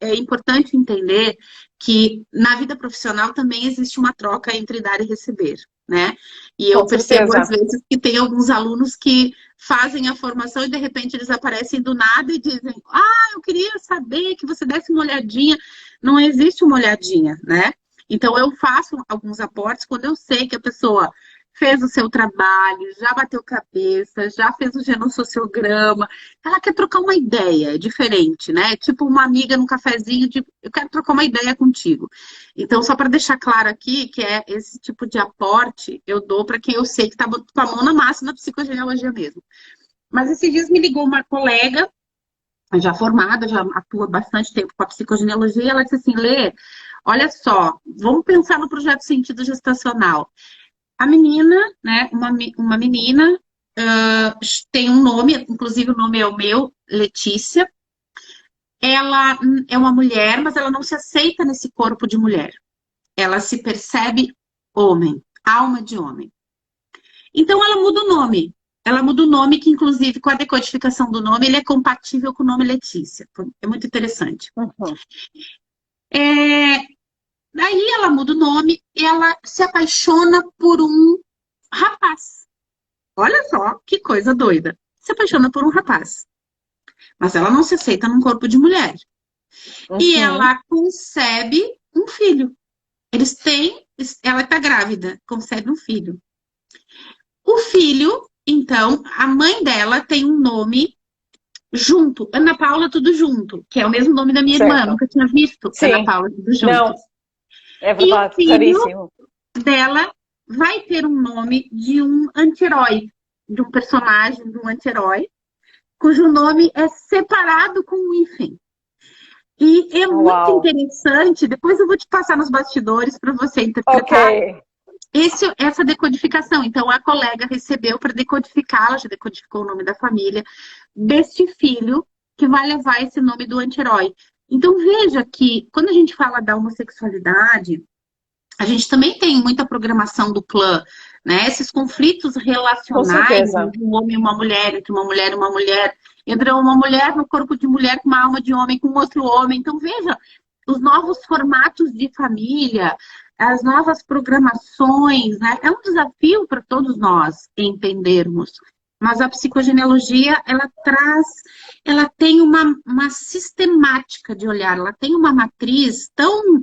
É importante entender que na vida profissional também existe uma troca entre dar e receber, né? E eu Com percebo às certeza. vezes que tem alguns alunos que fazem a formação e de repente eles aparecem do nada e dizem: Ah, eu queria saber que você desse uma olhadinha. Não existe uma olhadinha, né? Então eu faço alguns aportes quando eu sei que a pessoa fez o seu trabalho, já bateu cabeça, já fez o genossociograma. Ela quer trocar uma ideia diferente, né? Tipo uma amiga num cafezinho, tipo, eu quero trocar uma ideia contigo. Então, só para deixar claro aqui que é esse tipo de aporte eu dou para quem eu sei que está com a mão na massa na psicogenealogia mesmo. Mas esses dias me ligou uma colega já formada, já atua bastante tempo com a psicogenealogia, ela disse assim, Lê, olha só, vamos pensar no projeto Sentido Gestacional. A menina, né, uma menina, tem um nome, inclusive o nome é o meu, Letícia. Ela é uma mulher, mas ela não se aceita nesse corpo de mulher. Ela se percebe homem, alma de homem. Então ela muda o nome. Ela muda o nome, que inclusive com a decodificação do nome, ele é compatível com o nome Letícia. É muito interessante. Uhum. Daí ela muda o nome e ela se apaixona por um rapaz. Olha só que coisa doida. Se apaixona por um rapaz. Mas ela não se aceita num corpo de mulher. E Uhum. ela concebe um filho. Ela está grávida, concebe um filho. O filho, então, a mãe dela tem um nome junto, Ana Paula Tudo Junto, que é o mesmo nome da minha irmã, eu Certo. nunca tinha visto Ana Sim. Paula Tudo Junto. Não, é E o verdade, filho raríssimo. dela vai ter um nome de um anti-herói, de um personagem, de um anti-herói, cujo nome é separado com um hífen. E é muito Uau. interessante, depois eu vou te passar nos bastidores para você Ok. interpretar essa decodificação. Então, a colega recebeu para decodificar, ela já decodificou o nome da família, deste filho que vai levar esse nome do anti-herói. Então, veja que quando a gente fala da homossexualidade, a gente também tem muita programação do clã, né? Esses conflitos Com relacionais certeza. entre um homem e uma mulher, entre uma mulher e uma mulher, entre uma mulher no corpo de mulher com uma alma de homem, com outro homem. Então, veja, os novos formatos de família, as novas programações, né? É um desafio para todos nós entendermos. Mas a psicogenealogia, ela tem uma sistemática de olhar, ela tem uma matriz tão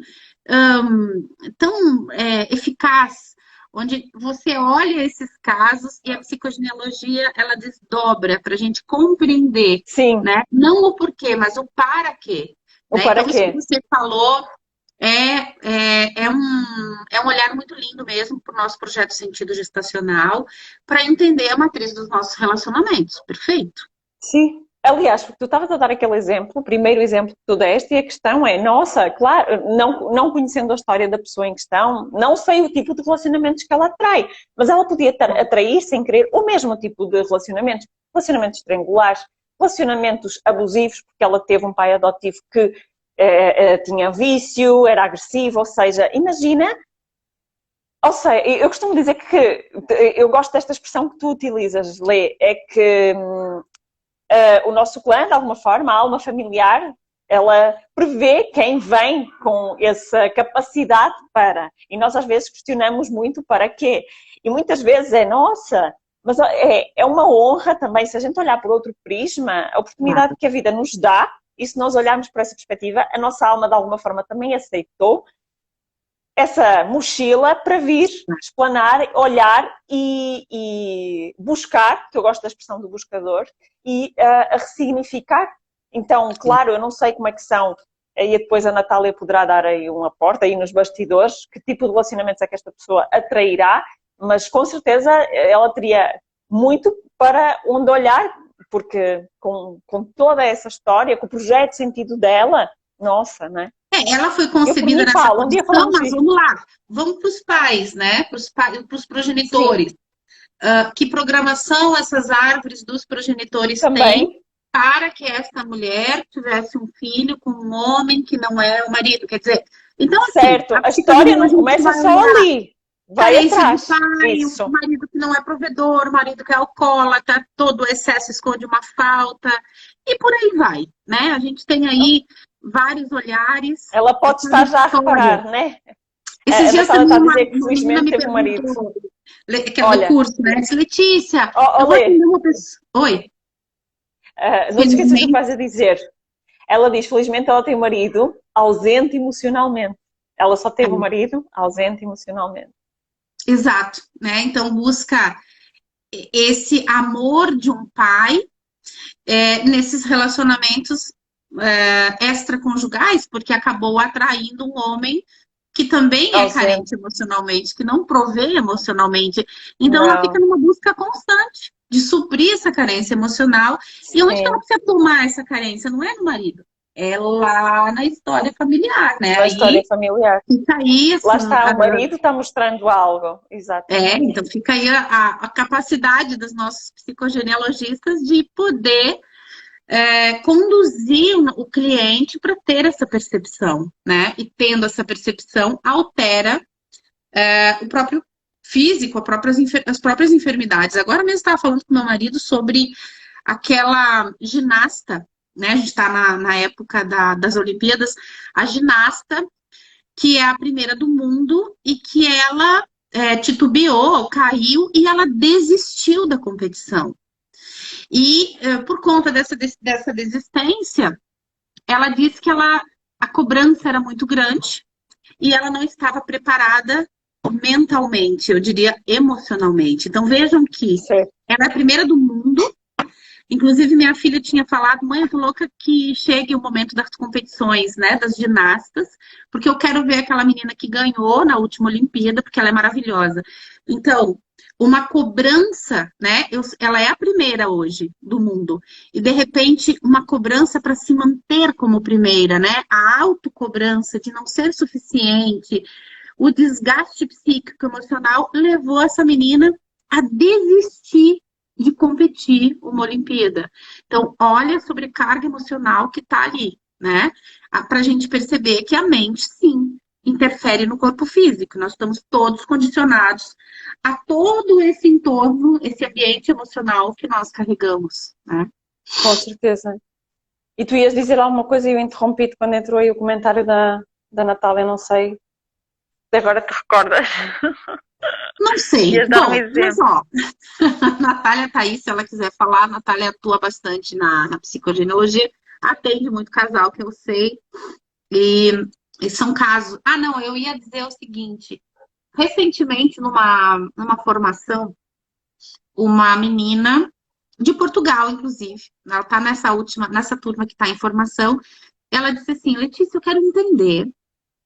eficaz, onde você olha esses casos e a psicogenealogia, ela desdobra para a gente compreender, Sim. né? Não o porquê, mas o para quê. O Né? para Então, isso que quê? você falou é um olhar muito lindo mesmo para o nosso projeto Sentido Gestacional, para entender a matriz dos nossos relacionamentos. Perfeito? Sim. Aliás, porque tu estavas a dar aquele exemplo, o primeiro exemplo que tu deste, e a questão é, nossa, claro, não conhecendo a história da pessoa em questão, não sei o tipo de relacionamentos que ela atrai, mas ela podia atrair sem querer o mesmo tipo de relacionamentos, relacionamentos triangulares, relacionamentos abusivos, porque ela teve um pai adotivo que tinha vício, era agressivo, ou seja, imagina. Ou seja, eu costumo dizer que eu gosto desta expressão que tu utilizas, Lê, é que o nosso clã, de alguma forma, a alma familiar, ela prevê quem vem com essa capacidade para. E nós às vezes questionamos muito para quê. E muitas vezes nossa, mas é uma honra também, se a gente olhar por outro prisma, a oportunidade que a vida nos dá, e se nós olharmos por essa perspectiva, a nossa alma de alguma forma também aceitou essa mochila para vir explanar, olhar e buscar, que eu gosto da expressão do buscador, e a ressignificar. Então, claro, eu não sei como é que são, e depois a Natália poderá dar aí uma porta, aí nos bastidores, que tipo de relacionamentos é que esta pessoa atrairá, mas com certeza ela teria muito para onde olhar, porque com toda essa história, com o projeto de sentido dela, nossa, não é? Ela foi Eu por concebida mim nessa falo, um dia condição, falamos mas disto. vamos lá, vamos para os pais, né? Para os Sim, progenitores. Que programação essas árvores dos progenitores têm também. para que esta mulher tivesse um filho com um homem que não é o marido? Quer dizer, então assim, Certo, a a história não psicogenealogia a gente começa vai só olhar ali, vai carência do atrás. pai, o Isso, marido que não é provedor, o marido que é alcoólatra, todo excesso esconde uma falta, e por aí vai, né? A gente tem aí vários olhares, ela pode cada estar já a história. reparar, né? Esses A dias Natália também está a uma, dizer que uma menina felizmente me teve um marido. perguntou, que era do Olha, curso, né? Disse, Letícia, eu vou Lê, atender uma pessoa. Oi, não te esqueças do que felizmente. vais a dizer. Ela diz, felizmente ela tem um marido ausente emocionalmente. Ela só teve um marido ausente emocionalmente. Exato, né? Então busca esse amor de um pai nesses relacionamentos extraconjugais, porque acabou atraindo um homem que também é Ausente. carente emocionalmente, que não provê emocionalmente. Então ela fica Não. numa busca constante. de suprir essa carência emocional. E onde que ela Sim, precisa tomar essa carência? Não é no marido, é lá na história familiar, né? na história Aí familiar. fica aí Lá assim, está, o marido está mostrando algo, exatamente. então fica aí a capacidade dos nossos psicogenealogistas de poder conduzir o cliente para ter essa percepção, né? E tendo essa percepção, altera o próprio físico, as próprias enfermidades. Agora mesmo estava falando com meu marido sobre aquela ginasta, né? A gente está na época das Olimpíadas, a ginasta que é a primeira do mundo e que ela titubeou, caiu e ela desistiu da competição. E por conta dessa desistência, ela disse que a cobrança era muito grande e ela não estava preparada mentalmente, eu diria emocionalmente. Então vejam que Certo. ela é a primeira do mundo. Inclusive, minha filha tinha falado, mãe, eu tô louca que chegue o momento das competições, né, das ginastas, porque eu quero ver aquela menina que ganhou na última Olimpíada, porque ela é maravilhosa. Então, uma cobrança, né, ela é a primeira hoje do mundo, e de repente, uma cobrança para se manter como primeira, né, a autocobrança de não ser suficiente, o desgaste psíquico emocional levou essa menina a desistir de competir uma Olimpíada. Então, olha a sobrecarga emocional que está ali, né? Para a gente perceber que a mente, sim, interfere no corpo físico. Nós estamos todos condicionados a todo esse entorno, esse ambiente emocional que nós carregamos, né? Com certeza. E tu ias dizer alguma coisa e eu interrompi-te quando entrou aí o comentário da Natália, não sei. Agora te recordas? Não sei. Ias dar um Bom, mas exemplo. ó, a Natália tá aí, se ela quiser falar, a Natália atua bastante na psicogenealogia, atende muito casal, que eu sei, e, e são casos. Ah, não, eu ia dizer o seguinte: recentemente, numa formação, uma menina de Portugal, inclusive, ela tá nessa turma que está em formação, ela disse assim: Letícia, eu quero entender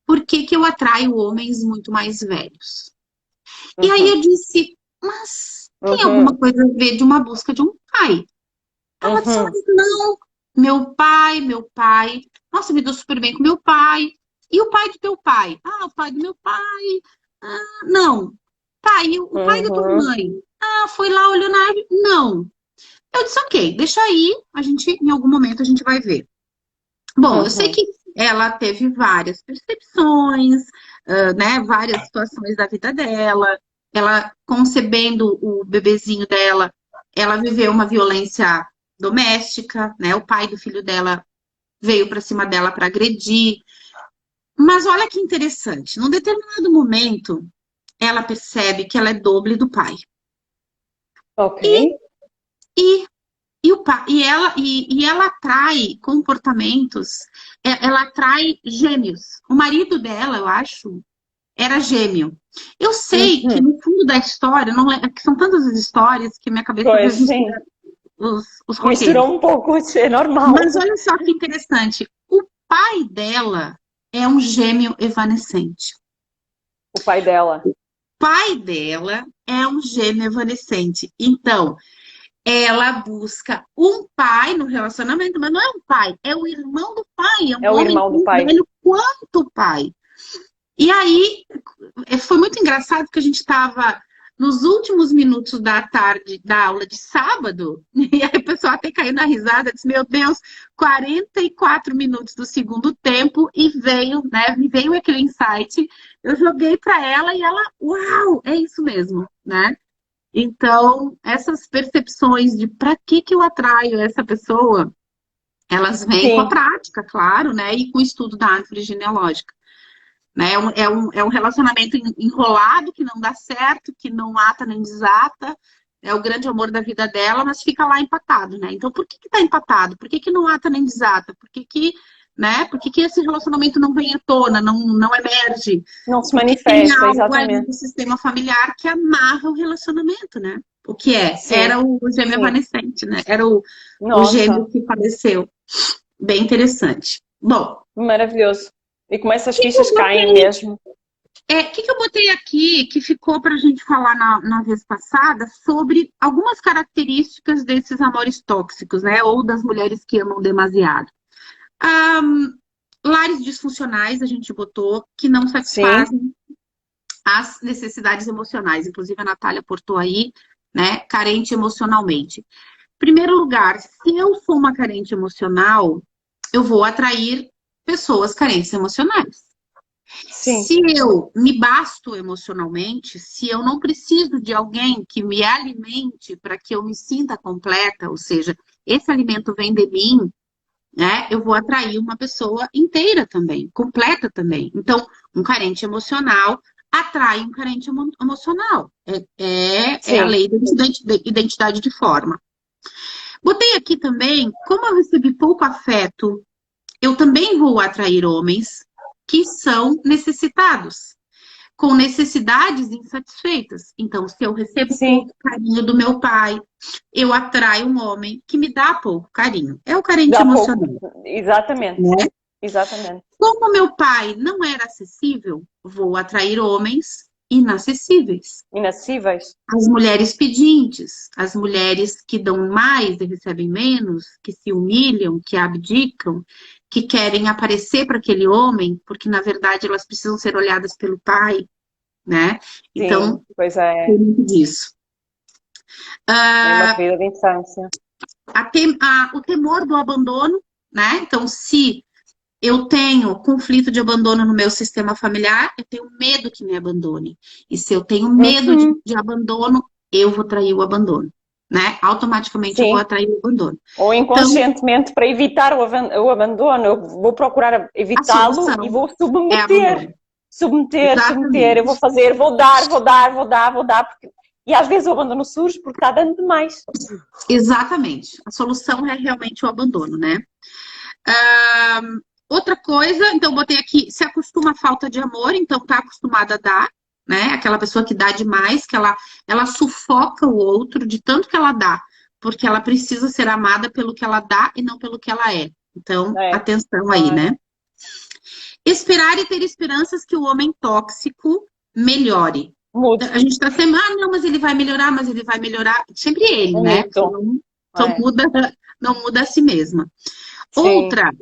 por que que eu atraio homens muito mais velhos. E aí Uhum, eu disse, mas tem alguma uhum, coisa a ver de uma busca de um pai? Ela disse, uhum, mas não, meu pai, nossa, me deu super bem com meu pai. E o pai do teu pai? Ah, o pai do meu pai. Ah, não. Tá, e o pai da tua uhum, mãe? Ah, foi lá, olhou na árvore? Não. Eu disse, ok, deixa aí, em algum momento a gente vai ver. Bom, eu sei uhum. que ela teve várias percepções, né, várias situações da vida dela. Ela concebendo o bebezinho dela, ela viveu uma violência doméstica, né? O pai do filho dela veio para cima dela para agredir. Mas olha que interessante, num determinado momento, ela percebe que ela é doble do pai. Ok. E, e ela atrai comportamentos, ela atrai gêmeos. O marido dela, eu acho, era gêmeo. Eu sei que Uhum. no fundo da história, não é, que são tantas as histórias que minha cabeça às Pois vezes sim, mistura os roteiros. misturou um pouco, é normal. Mas olha só que interessante, o pai dela é um gêmeo evanescente. O pai dela. O pai dela é um gêmeo evanescente. Então, ela busca um pai no relacionamento, mas não é um pai, é o irmão do pai, é um É o homem irmão do tão pai. velho quanto o pai. E aí foi muito engraçado que a gente estava nos últimos minutos da tarde da aula de sábado, e aí o pessoal até caiu na risada, disse, meu Deus, 44 minutos do segundo tempo, e veio, né, me veio aquele insight, eu joguei para ela e ela, uau, é isso mesmo, né? Então, essas percepções de para que eu atraio essa pessoa, elas vêm com a Sim, prática, claro, né? E com o estudo da árvore genealógica. Né? É um relacionamento enrolado, que não dá certo, que não ata nem desata. É o grande amor da vida dela, mas fica lá empatado, né? Então, por que que tá empatado? Por que que não ata nem desata? Né? Por que que esse relacionamento não vem à tona, não emerge? não se Porque tem manifesta, algo ali exatamente. no sistema familiar que amarra o relacionamento, né? O que é? Sim, Era o gêmeo sim. evanescente, né? Era o gêmeo Nossa, que faleceu. Bem interessante. Bom, maravilhoso. E como essas e com fichas caem você mesmo. Que eu botei aqui que ficou para a gente falar na vez passada sobre algumas características desses amores tóxicos, né? Ou das mulheres que amam demasiado. Ahn, Lares disfuncionais, a gente botou, que não Sim, satisfazem as necessidades emocionais. Inclusive, a Natália portou aí, né? Carente emocionalmente. Primeiro lugar, se eu sou uma carente emocional, eu vou atrair pessoas carentes emocionais. sim, Se eu me basto emocionalmente, se eu não preciso de alguém que me alimente para que eu me sinta completa, ou seja, esse alimento vem de mim, né? Eu vou atrair uma pessoa inteira também, completa também. Então, um carente emocional atrai um carente emocional. É a sim. lei da identidade de forma. Botei aqui também, como eu recebi pouco afeto, eu também vou atrair homens que são necessitados, com necessidades insatisfeitas. Então, se eu recebo Sim, pouco carinho do meu pai, eu atraio um homem que me dá pouco carinho. É o carente dá pouco. emocional, Exatamente, né? exatamente. Como meu pai não era acessível, vou atrair homens inacessíveis. Inacessíveis. As mulheres pedintes, as mulheres que dão mais e recebem menos, que se humilham, que abdicam, que querem aparecer para aquele homem, porque na verdade elas precisam ser olhadas pelo pai, né? Sim, Então, pois tem é. muito disso. É uma Ah, ferida de infância. o temor do abandono, né? Então, se eu tenho conflito de abandono no meu sistema familiar, eu tenho medo que me abandone. E se eu tenho medo Uhum, de abandono, eu vou trair o abandono, né? Automaticamente eu vou sim. atrair o abandono. Ou Então, inconscientemente, para evitar o abandono, eu vou procurar a evitá-lo e solução vou é submeter. abandono. Submeter, submeter. Eu vou Exatamente. fazer, vou dar, vou dar, vou dar, vou dar. Porque... E às vezes o abandono surge porque está dando demais. Exatamente. A solução é realmente o abandono, né? Ah, outra coisa, então eu botei aqui, se acostuma à falta de amor, então tá acostumada a dar, né? Aquela pessoa que dá demais, que ela sufoca o outro de tanto que ela dá, porque ela precisa ser amada pelo que ela dá e não pelo que ela é. Então, É, atenção aí, claro. né? Esperar e ter esperanças que o homem tóxico melhore. Mudo. A gente tá sempre, não, mas ele vai melhorar, mas ele vai melhorar. Sempre ele, Um né? mito. Então É. muda, não muda a si mesma. Sim. Outra,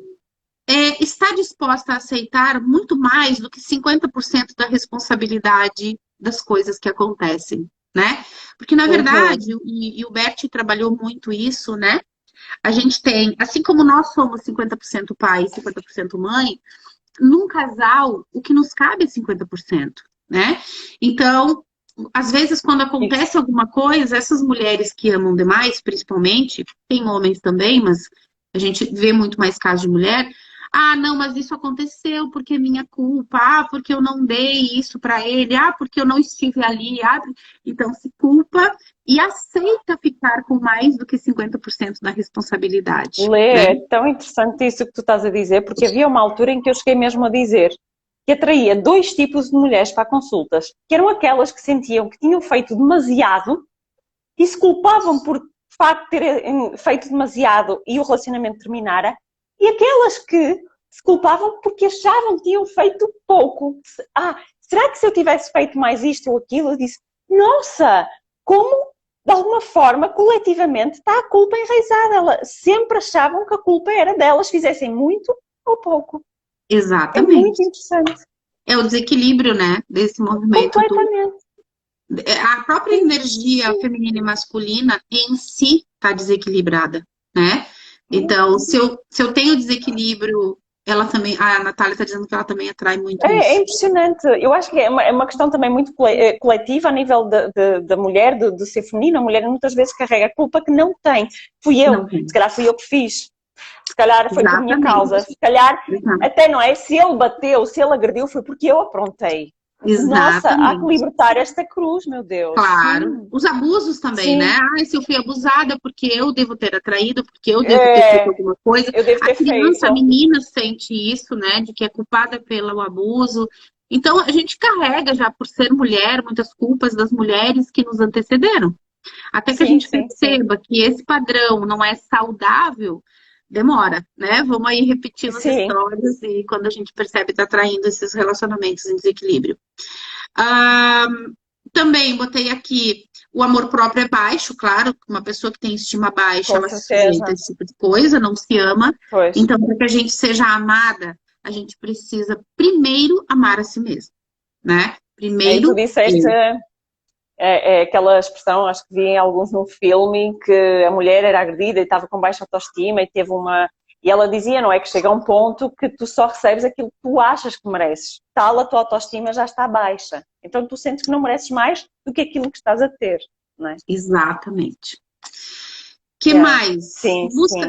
está disposta a aceitar muito mais do que 50% da responsabilidade das coisas que acontecem, né? Porque, na Uhum. verdade, e o Bert trabalhou muito isso, né? A gente tem, assim como nós somos 50% pai e 50% mãe, num casal, o que nos cabe é 50%, né? Então, às vezes, quando Isso. acontece alguma coisa, essas mulheres que amam demais, principalmente, tem homens também, mas a gente vê muito mais casos de mulher. Ah, não, mas isso aconteceu porque é minha culpa. Ah, porque eu não dei isso para ele. Ah, porque eu não estive ali. Ah, então se culpa e aceita ficar com mais do que 50% da responsabilidade, Lê, né? é tão interessante isso que tu estás a dizer, porque havia uma altura em que eu cheguei mesmo a dizer que atraía dois tipos de mulheres para consultas, que eram aquelas que sentiam que tinham feito demasiado e se culpavam por de facto terem feito demasiado e o relacionamento terminara, e aquelas que se culpavam porque achavam que tinham feito pouco. Ah, será que se eu tivesse feito mais isto ou aquilo? Eu disse, nossa, como de alguma forma, coletivamente, está a culpa enraizada. Elas sempre achavam que a culpa era delas, fizessem muito ou pouco. É muito Exatamente. interessante. É o desequilíbrio, né, desse movimento do. Completamente. A própria Sim, energia sim. feminina e masculina em si está desequilibrada, né? Então, se eu tenho desequilíbrio, ela também. A Natália está dizendo que ela também atrai muito É isso. impressionante. Eu acho que é uma questão também muito coletiva a nível da mulher, de ser feminina. A mulher muitas vezes carrega a culpa que não tem. Fui eu, Não tem. se calhar fui eu que fiz. Se calhar foi por minha causa. Exatamente. Se calhar, Exato. até não é, se ele bateu, se ele agrediu, foi porque eu aprontei. Nossa, há que Exatamente. libertar esta cruz, meu Deus. Claro. Sim, Os abusos também, né? sim. Ah, se eu fui abusada, porque eu devo ter atraído, porque eu devo ter feito É, alguma coisa. eu devo A ter criança, a feito. menina sente isso, né? De que é culpada pelo abuso. Então, a gente carrega já por ser mulher muitas culpas das mulheres que nos antecederam. Até que a Sim, gente sim, sim. perceba que esse padrão não é saudável, demora, né? Vamos aí repetindo as Sim, histórias e quando a gente percebe tá traindo esses relacionamentos em desequilíbrio. Ah, também botei aqui o amor próprio é baixo, claro, uma pessoa que tem estima baixa, com ela se sujeita a certeza. esse tipo de coisa, não se ama. Pois. Então, para que a gente seja amada, a gente precisa primeiro amar a si mesmo, né? Aí tu Primeiro disseste, eu. é aquela expressão, acho que vi em alguns num filme, que a mulher era agredida e estava com baixa autoestima e teve uma. E ela dizia, não é? Que chega a um ponto que tu só recebes aquilo que tu achas que mereces. Tal a tua autoestima já está baixa. Então tu sentes que não mereces mais do que aquilo que estás a ter, não é? Exatamente. Que Yeah. mais? Sim, sim.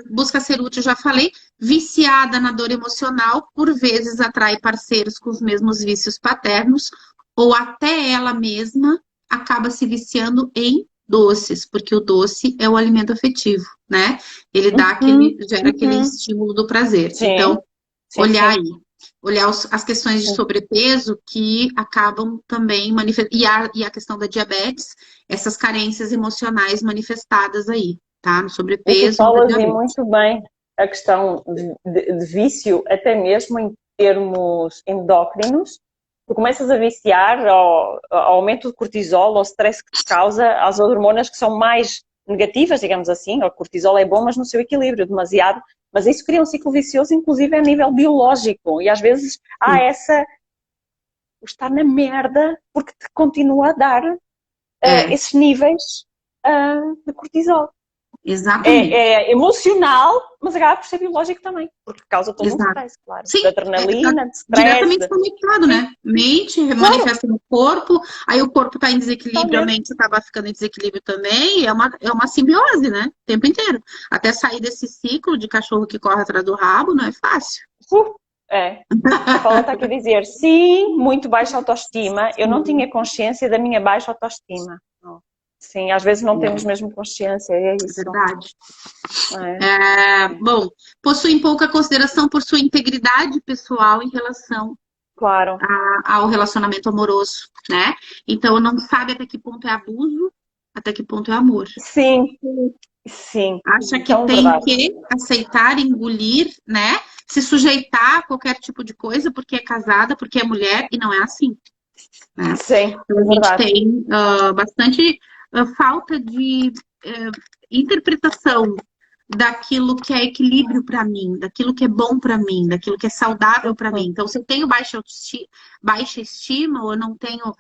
Busca ser útil, já falei. Viciada na dor emocional, por vezes atrai parceiros com os mesmos vícios paternos, ou até ela mesma acaba se viciando em doces, porque o doce é o alimento afetivo, né? Ele dá Uhum, gera aquele uhum. estímulo do prazer. Sim, Então, sim, olhar sim. aí. Olhar as questões de Sim. sobrepeso que acabam também manifestando. E a questão da diabetes, essas carências emocionais manifestadas aí, tá? No E tu sobrepeso e na falas e diabetes. muito bem a questão de vício, até mesmo em termos endócrinos. Tu começas a viciar ao aumento do cortisol, ao stress que te causa, às hormonas que são mais negativas, digamos assim. O cortisol é bom, mas no seu equilíbrio, demasiado. Mas isso cria um ciclo vicioso, inclusive a nível biológico. E às vezes há essa, o estar na merda, porque te continua a dar É, esses níveis de cortisol. exatamente. É emocional, mas acaba por ser biológico também, porque causa todo um Exato. stress, claro. Sim, De tá adrenalina, de stress, diretamente conectado, sim, né? Mente claro, manifesta no corpo, aí o corpo está em desequilíbrio, a totalmente. mente acaba ficando em desequilíbrio também, é uma simbiose, né? O tempo inteiro. Até sair desse ciclo de cachorro que corre atrás do rabo não é fácil. É. A Paula está aqui a dizer, sim, muito baixa autoestima. Eu não Sim, tinha consciência da minha baixa autoestima. Sim, às vezes não temos é, mesmo consciência, é é isso. verdade. É, é. Bom, possuem pouca consideração por sua integridade pessoal em relação Claro. ao relacionamento amoroso, né? Então não sabe até que ponto é abuso, até que ponto é amor. Sim, sim, Acha que tão tem verdade. que aceitar, engolir, né? Se sujeitar a qualquer tipo de coisa porque é casada, porque é mulher, e não é assim, né? Sim, Então é a gente verdade. tem bastante falta de interpretação daquilo que é equilíbrio para mim, daquilo que é bom para mim, daquilo que é saudável para mim. Uhum. Então, se eu tenho baixa estima ou eu não tenho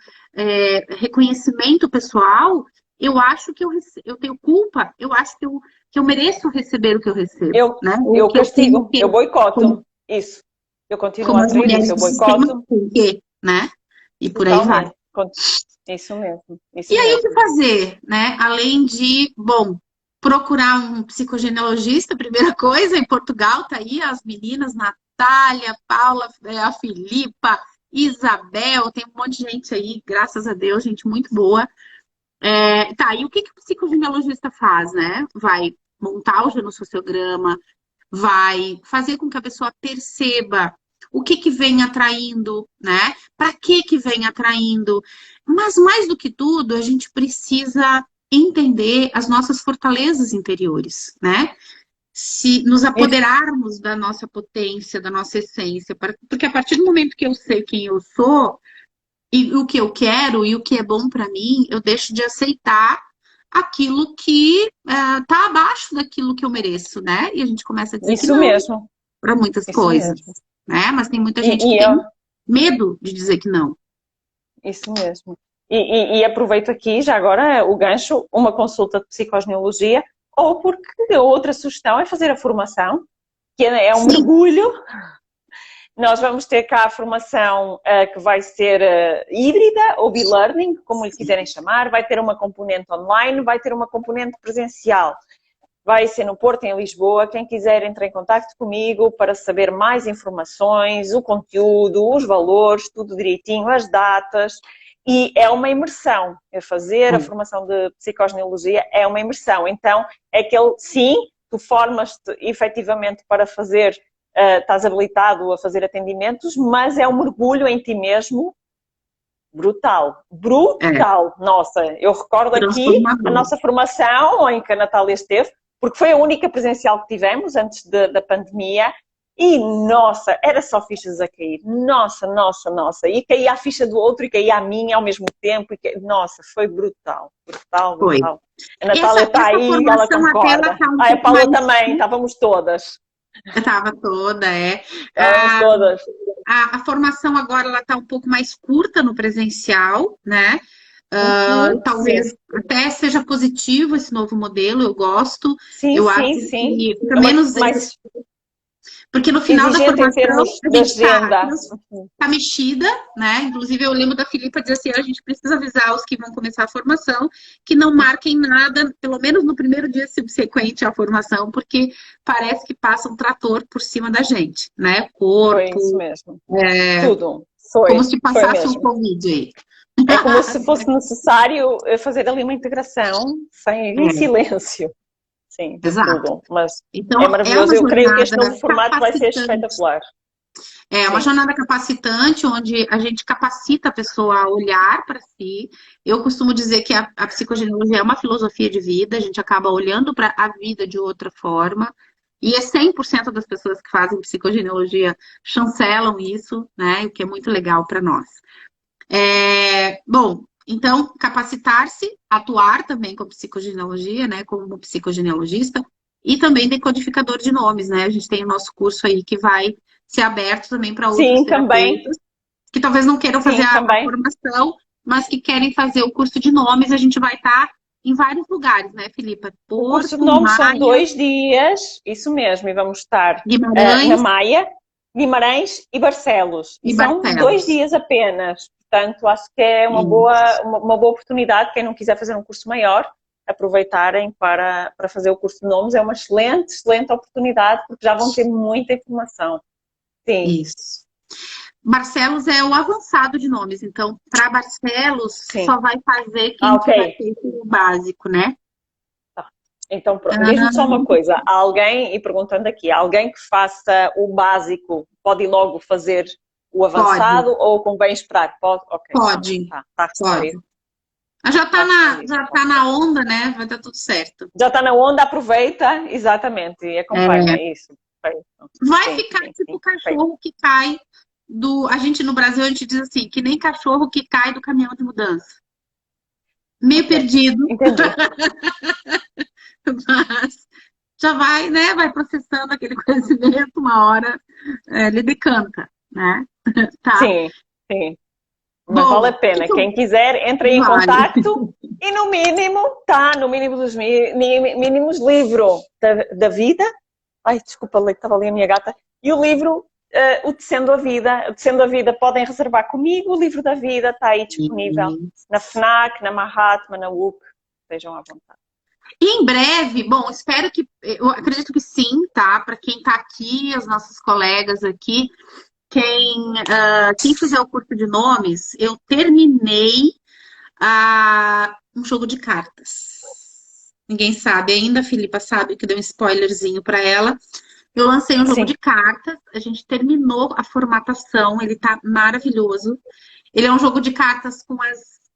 reconhecimento pessoal, eu acho que eu tenho culpa, eu acho que eu mereço receber o que eu recebo, Eu, né? Ou eu que eu tenho castigo, que, eu boicoto como, isso. Eu continuo como a as atrair isso, mulheres eu do sistema, boicoto tem que, né? E por aí vai. totalmente. Isso mesmo, E isso aí, o que mesmo. fazer, né? Além de, bom, procurar um psicogenealogista, primeira coisa, em Portugal tá aí as meninas, Natália, Paula, a Filipa, Isabel, tem um monte de gente aí, graças a Deus, gente muito boa. Tá, e o que que o psicogenealogista faz, né? Vai montar o genossociograma, vai fazer com que a pessoa perceba o que que vem atraindo, né? Para que vem atraindo? Mas mais do que tudo, a gente precisa entender as nossas fortalezas interiores, né? Se nos Isso, apoderarmos da nossa potência, da nossa essência, porque a partir do momento que eu sei quem eu sou e o que eu quero e o que é bom para mim, eu deixo de aceitar aquilo que está abaixo daquilo que eu mereço, né? E a gente começa a dizer que isso não mesmo, para muitas isso coisas, mesmo. né? Mas tem muita E, gente que e tem eu, medo de dizer que não. isso mesmo. E aproveito aqui, já agora, o gancho, uma consulta de psicogenealogia, ou porque outra sugestão é fazer a formação, que é um Sim, mergulho. Nós vamos ter cá a formação que vai ser híbrida ou e-learning, como lhe quiserem chamar, vai ter uma componente online, vai ter uma componente presencial. Vai ser no Porto, em Lisboa. Quem quiser entrar em contato comigo para saber mais informações, o conteúdo, os valores, tudo direitinho, as datas. E é uma imersão. Fazer a formação de psicogenealogia é uma imersão. Então, é aquele, sim, tu formas-te efetivamente para fazer, estás habilitado a fazer atendimentos, mas é um mergulho em ti mesmo brutal, é brutal. Nossa, eu recordo aqui a transformador. nossa formação em que a Natália esteve. porque foi a única presencial que tivemos antes da pandemia. E, nossa, era só fichas a cair. Nossa, nossa, nossa. E caía a ficha do outro e caía a minha ao mesmo tempo. Nossa, foi brutal. Brutal, Foi. brutal. A Natália está Essa aí, ela formação até ela concorda. tá um A pouco Paula mais... também, estávamos todas. Estava toda, é. Estávamos todas. A formação agora ela está um pouco mais curta no presencial, né? Talvez Sim, até seja positivo esse novo modelo, eu gosto. sim, Eu acho sim, sim. que fica É menos... mais Porque no final da exigente em formação, termos a de gente agenda. tá mexida, né? Inclusive, eu lembro da Filipa dizer assim, a gente precisa avisar os que vão começar a formação que não marquem nada, pelo menos no primeiro dia subsequente à formação, porque parece que passa um trator por cima da gente, né? Foi isso Corpo, mesmo. Tudo. como Foi. se Foi passasse um mesmo. Covid aí. É como se fosse necessário fazer ali uma integração em silêncio. Sim, de Exato. tudo. Mas Então, é é maravilhoso. uma Eu creio que este novo jornada formato vai ser capacitante. espetacular. É uma Sim. jornada capacitante, onde a gente capacita a pessoa a olhar para si. Eu costumo dizer que a psicogenealogia é uma filosofia de vida, a gente acaba olhando para a vida de outra forma. E é 100% das pessoas que fazem psicogenealogia chancelam isso, né? O que é muito legal para nós. Bom, então, capacitar-se, atuar também com psicogenealogia, né? Como psicogenealogista, e também decodificador de nomes, né? A gente tem o nosso curso aí que vai ser aberto também para outros Sim, também. terapeutas que talvez não queiram fazer Sim, a também. formação, mas que querem fazer o curso de nomes. A gente vai estar em vários lugares, né, Filipa? O curso de Porto, nomes são Maia, 2 dias, isso mesmo, e vamos estar na Guimarães Maia, Guimarães e Barcelos. E e são 2 Barcelos. dias apenas. Portanto, acho que é uma Isso. boa oportunidade. Quem não quiser fazer um curso maior, aproveitarem para fazer o curso de nomes. É uma excelente, excelente oportunidade, porque já vão ter muita informação. Sim. Isso. Barcelos é o avançado de nomes, então, para Barcelos, Sim. só vai fazer quem tiver feito o básico, né? Então, pronto. Diz-me só uma coisa. Alguém, e perguntando aqui, alguém que faça o básico pode ir logo fazer o avançado Pode, ou convém esperar? Pode? Ok. pode, Tá respondido. pode. Já Tá respondido. já tá na onda, né? Vai dar tudo certo. Já está na onda, aproveita, exatamente, e acompanha isso. Perfeito. Vai Sim, ficar sim, tipo sim, cachorro que cai do... A gente no Brasil, a gente diz assim, que nem cachorro que cai do caminhão de mudança. Meio ok. perdido, Entendi. mas já vai, né? Vai processando aquele conhecimento, uma hora ele decanta, né? Tá? Sim, sim. Mas Bom, vale a pena. então, Quem quiser, entre em vale. contacto e no mínimo, no mínimo dos mínimos, livro da vida. Ai, desculpa, estava ali a minha gata. E o livro, o Tecendo a Vida. O Tecendo a Vida podem reservar comigo. O livro da vida está aí disponível na FNAC, na Mahatma, na UC. Estejam à vontade. E em breve, bom, espero que, eu acredito que sim, tá? Para quem está aqui, os nossos colegas aqui, quem fizer o curso de nomes, eu terminei um jogo de cartas. Ninguém sabe ainda, a Filipa sabe que deu um spoilerzinho para ela. Eu lancei um jogo Sim. de cartas, a gente terminou a formatação, ele tá maravilhoso. Ele é um jogo de cartas com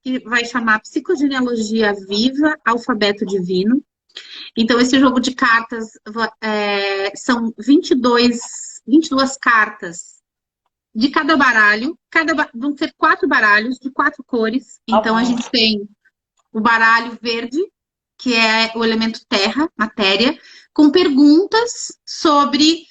que vai chamar Psicogenealogia Viva, Alfabeto Divino. Então, esse jogo de cartas são 22 cartas de cada baralho. Vão ser 4 baralhos de 4 cores. Então, a gente tem o baralho verde, que é o elemento terra, matéria, com perguntas sobre...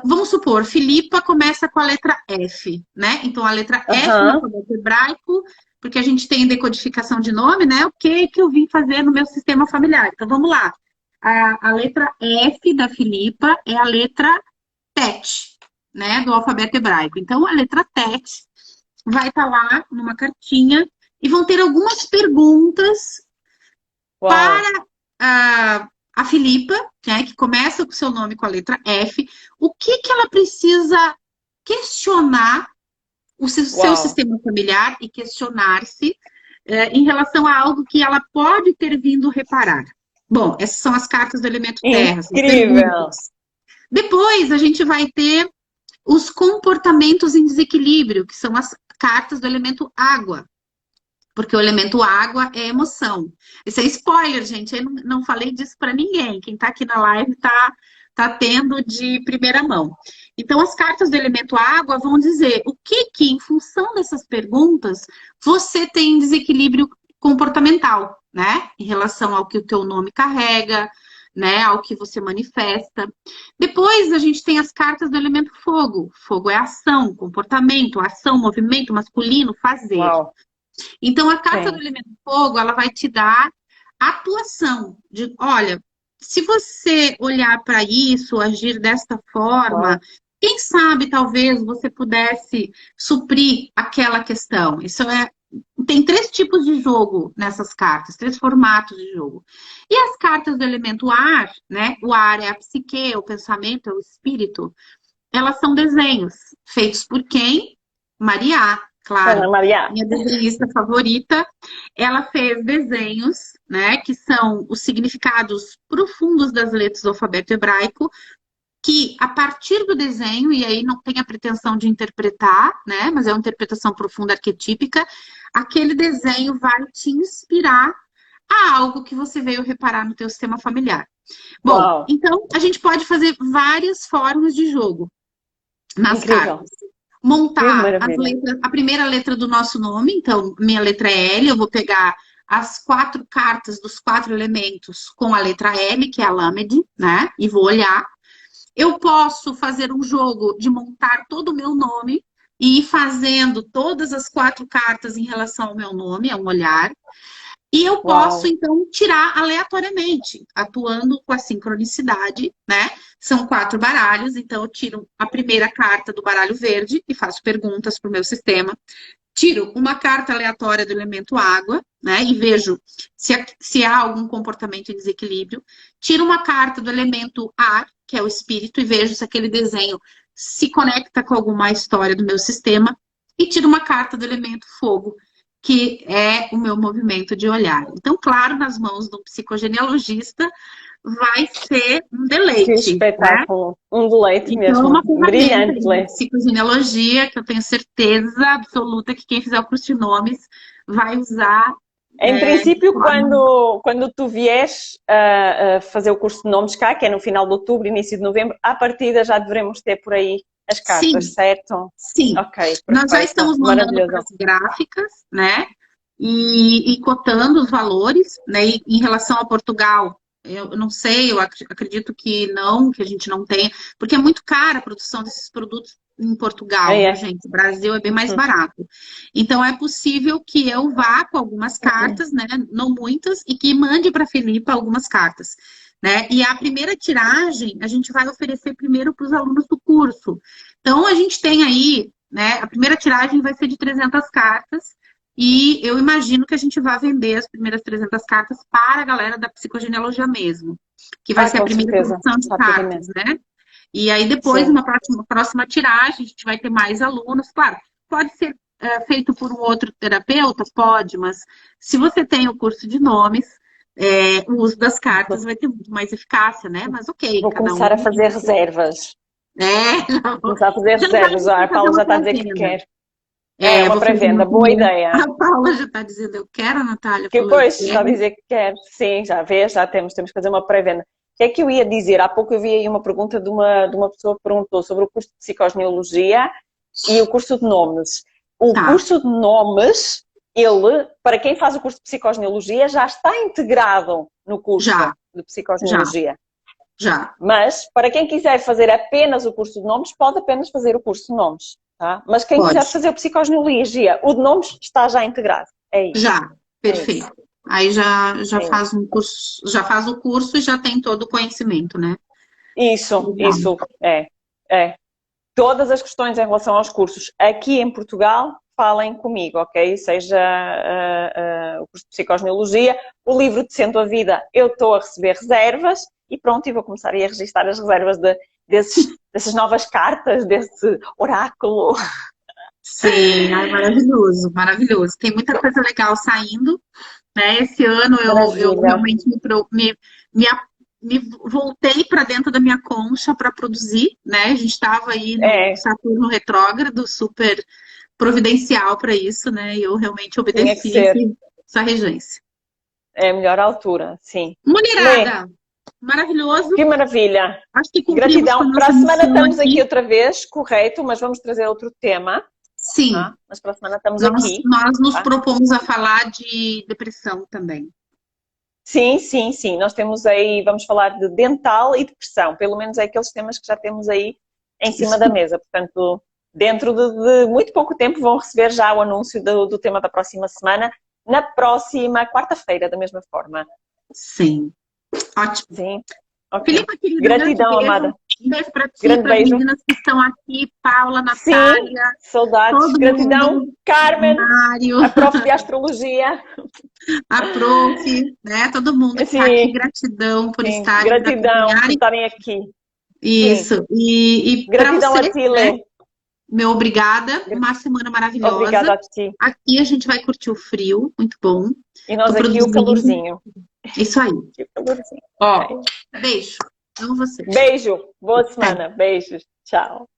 vamos supor, Filipa começa com a letra F, né? Então, a letra F no alfabeto hebraico, porque a gente tem decodificação de nome, né? O que eu vim fazer no meu sistema familiar? Então, vamos lá. A letra F da Filipa é a letra Tet, né? Do alfabeto hebraico. Então, a letra Tet vai estar lá numa cartinha e vão ter algumas perguntas para a Filipa, né, que começa com o seu nome com a letra F, o que ela precisa questionar o seu sistema familiar e questionar-se em relação a algo que ela pode ter vindo reparar. Bom, essas são as cartas do elemento terra. Incrível! Depois a gente vai ter os comportamentos em desequilíbrio, que são as cartas do elemento água. Porque o elemento água é emoção. Isso é spoiler, gente. Eu não falei disso para ninguém. Quem está aqui na live tá tendo de primeira mão. Então, as cartas do elemento água vão dizer o que, em função dessas perguntas, você tem desequilíbrio comportamental, né? Em relação ao que o teu nome carrega, né? Ao que você manifesta. Depois, a gente tem as cartas do elemento fogo. Fogo é ação, comportamento, ação, movimento masculino, fazer. Uau, Então, a carta do sim. elemento fogo, ela vai te dar atuação de, olha, se você olhar para isso, agir desta forma, Uau. quem sabe talvez você pudesse suprir aquela questão. Tem três tipos de jogo nessas cartas, três formatos de jogo. E as cartas do elemento ar, né? O ar é a psique, é o pensamento, é o espírito. Elas são desenhos feitos por quem? Maria, Ana claro, Maria. minha desenhista favorita. Ela fez desenhos, né, que são os significados profundos das letras do alfabeto hebraico, que a partir do desenho, e aí não tem a pretensão de interpretar, né, mas é uma interpretação profunda arquetípica, aquele desenho vai te inspirar a algo que você veio reparar no teu sistema familiar. Bom, Uau, então a gente pode fazer várias formas de jogo nas incrível. cartas. Que Montar maravilha. a primeira letra do nosso nome, então minha letra é L, eu vou pegar as quatro cartas dos quatro elementos com a letra L, que é a Lamed, né? E vou olhar. Eu posso fazer um jogo de montar todo o meu nome e ir fazendo todas as quatro cartas em relação ao meu nome, é um olhar. E eu posso, Uau. então, tirar aleatoriamente, atuando com a sincronicidade, né? São quatro baralhos, então eu tiro a primeira carta do baralho verde e faço perguntas para o meu sistema. Tiro uma carta aleatória do elemento água, né? E vejo se há algum comportamento em desequilíbrio. Tiro uma carta do elemento ar, que é o espírito, e vejo se aquele desenho se conecta com alguma história do meu sistema. E tiro uma carta do elemento fogo, que é o meu movimento de olhar. Então, claro, nas mãos de um psicogenealogista vai ser um Que deleite, né? espetáculo. Um deleite Então, é mesmo. uma ferramenta de Brilhante. psicogenealogia que eu tenho certeza absoluta que quem fizer o curso de nomes vai usar Em de princípio, forma... quando tu vieres a fazer o curso de nomes cá, que é no final de outubro, início de novembro, à partida já devemos ter por aí as cartas, Sim, certo? sim. Ok, Nós já perfeito. estamos mandando para Maravilhoso. as gráficas, né? E cotando os valores, né? E em relação a Portugal, eu não sei, eu acredito que não, que a gente não tem, porque é muito cara a produção desses produtos em Portugal, Aí viu, é. gente? O Brasil é bem mais Uhum. barato. Então é possível que eu vá com algumas cartas, né? Não muitas, e que mande para a Filipa algumas cartas. Né? E a primeira tiragem a gente vai oferecer primeiro para os alunos do curso. Então, a gente tem aí, né? A primeira tiragem vai ser de 300 cartas, e eu imagino que a gente vai vender as primeiras 300 cartas para a galera da psicogenealogia mesmo, que vai Ah, ser a com primeira certeza. produção de cartas, Rapidamente. né? E aí, depois, Sim. uma próxima tiragem, a gente vai ter mais alunos. Claro, pode ser feito por um outro terapeuta? Pode, mas se você tem o curso de nomes, o uso das cartas vai ter muito mais eficácia, né? Mas ok, Vou cada começar a um. fazer reservas. Já Vou começar a fazer já vai reservas. Ah, a fazer Paula uma já está a dizer que pré-venda. quer. É, Eu uma vou fazer pré-venda. uma Boa primeira. ideia. A Paula já está dizendo, eu quero, a Natália Que, falou, eu pois, está a quero. dizer que quer. Sim, já vês, já temos que fazer uma pré-venda. O que é que eu ia dizer? Há pouco eu vi aí uma pergunta de uma pessoa que perguntou sobre o curso de psicogenealogia e o curso de nomes. O Tá, curso de nomes, ele, para quem faz o curso de psicogenealogia, já está integrado no curso já, de já, psicogenealogia. já. Mas, para quem quiser fazer apenas o curso de nomes, pode apenas fazer o curso de nomes. Tá? Mas quem quiser Pode. fazer o psicogenealogia, o de nomes está já integrado. É isso. Já, É isso. perfeito. Aí já É faz um curso, já faz o curso e já tem todo o conhecimento, né? Legal. isso é. É. Todas as questões em relação aos cursos aqui em Portugal, falem comigo, ok? Seja o curso de Psicogenealogia, o livro de Cento a Vida, eu estou a receber reservas e pronto, e vou começar a registrar as reservas dessas novas cartas, desse oráculo. Sim, ai, maravilhoso, maravilhoso. Tem muita coisa legal saindo, né? Esse ano eu Maravilha. realmente me, a- me voltei para dentro da minha concha para produzir, né? A gente estava aí no É, Saturno retrógrado, super providencial para isso, né? E eu realmente Tinha que obedeci ser. essa regência. É a melhor altura, sim. Lê, Mulherada, maravilhoso. que maravilha. Acho que cumprimos com a Gratidão. Para nossa a semana missão estamos aqui aqui. outra vez, correto, mas vamos trazer outro tema, Sim, tá? Mas para a semana estamos nós, aqui, nós nos tá? propomos a falar de depressão também. Sim, sim, sim. Nós temos aí, vamos falar de dental e depressão, pelo menos é aqueles temas que já temos aí em cima da Isso, mesa. Portanto, dentro de muito pouco tempo vão receber já o anúncio do tema da próxima semana, na próxima quarta-feira, da mesma forma. sim. Ótimo. Sim? Ok. Filipa, querida, um grande Gratidão, beijo. amada. Um beijo para ti, Grande para as beijo. meninas que estão aqui, Paula, Sim, Natália, saudades. todo Gratidão, mundo, Carmen, Mário, a prof de astrologia. a prof, né? Todo mundo que está aqui, Sim, gratidão por sim. estarem, por Gratidão por acompanharem. estarem aqui. Sim. Isso. E para Gratidão a vocês, ti, né? Lê. Meu obrigada, uma semana maravilhosa. Obrigada a ti. Aqui a gente vai curtir o frio, muito bom. E Tô nós aqui o produzindo. calorzinho. Isso aí. Aqui o calorzinho. Ó, Ok. beijo. Amo vocês. Beijo. Boa Até. semana. Beijos. Tchau.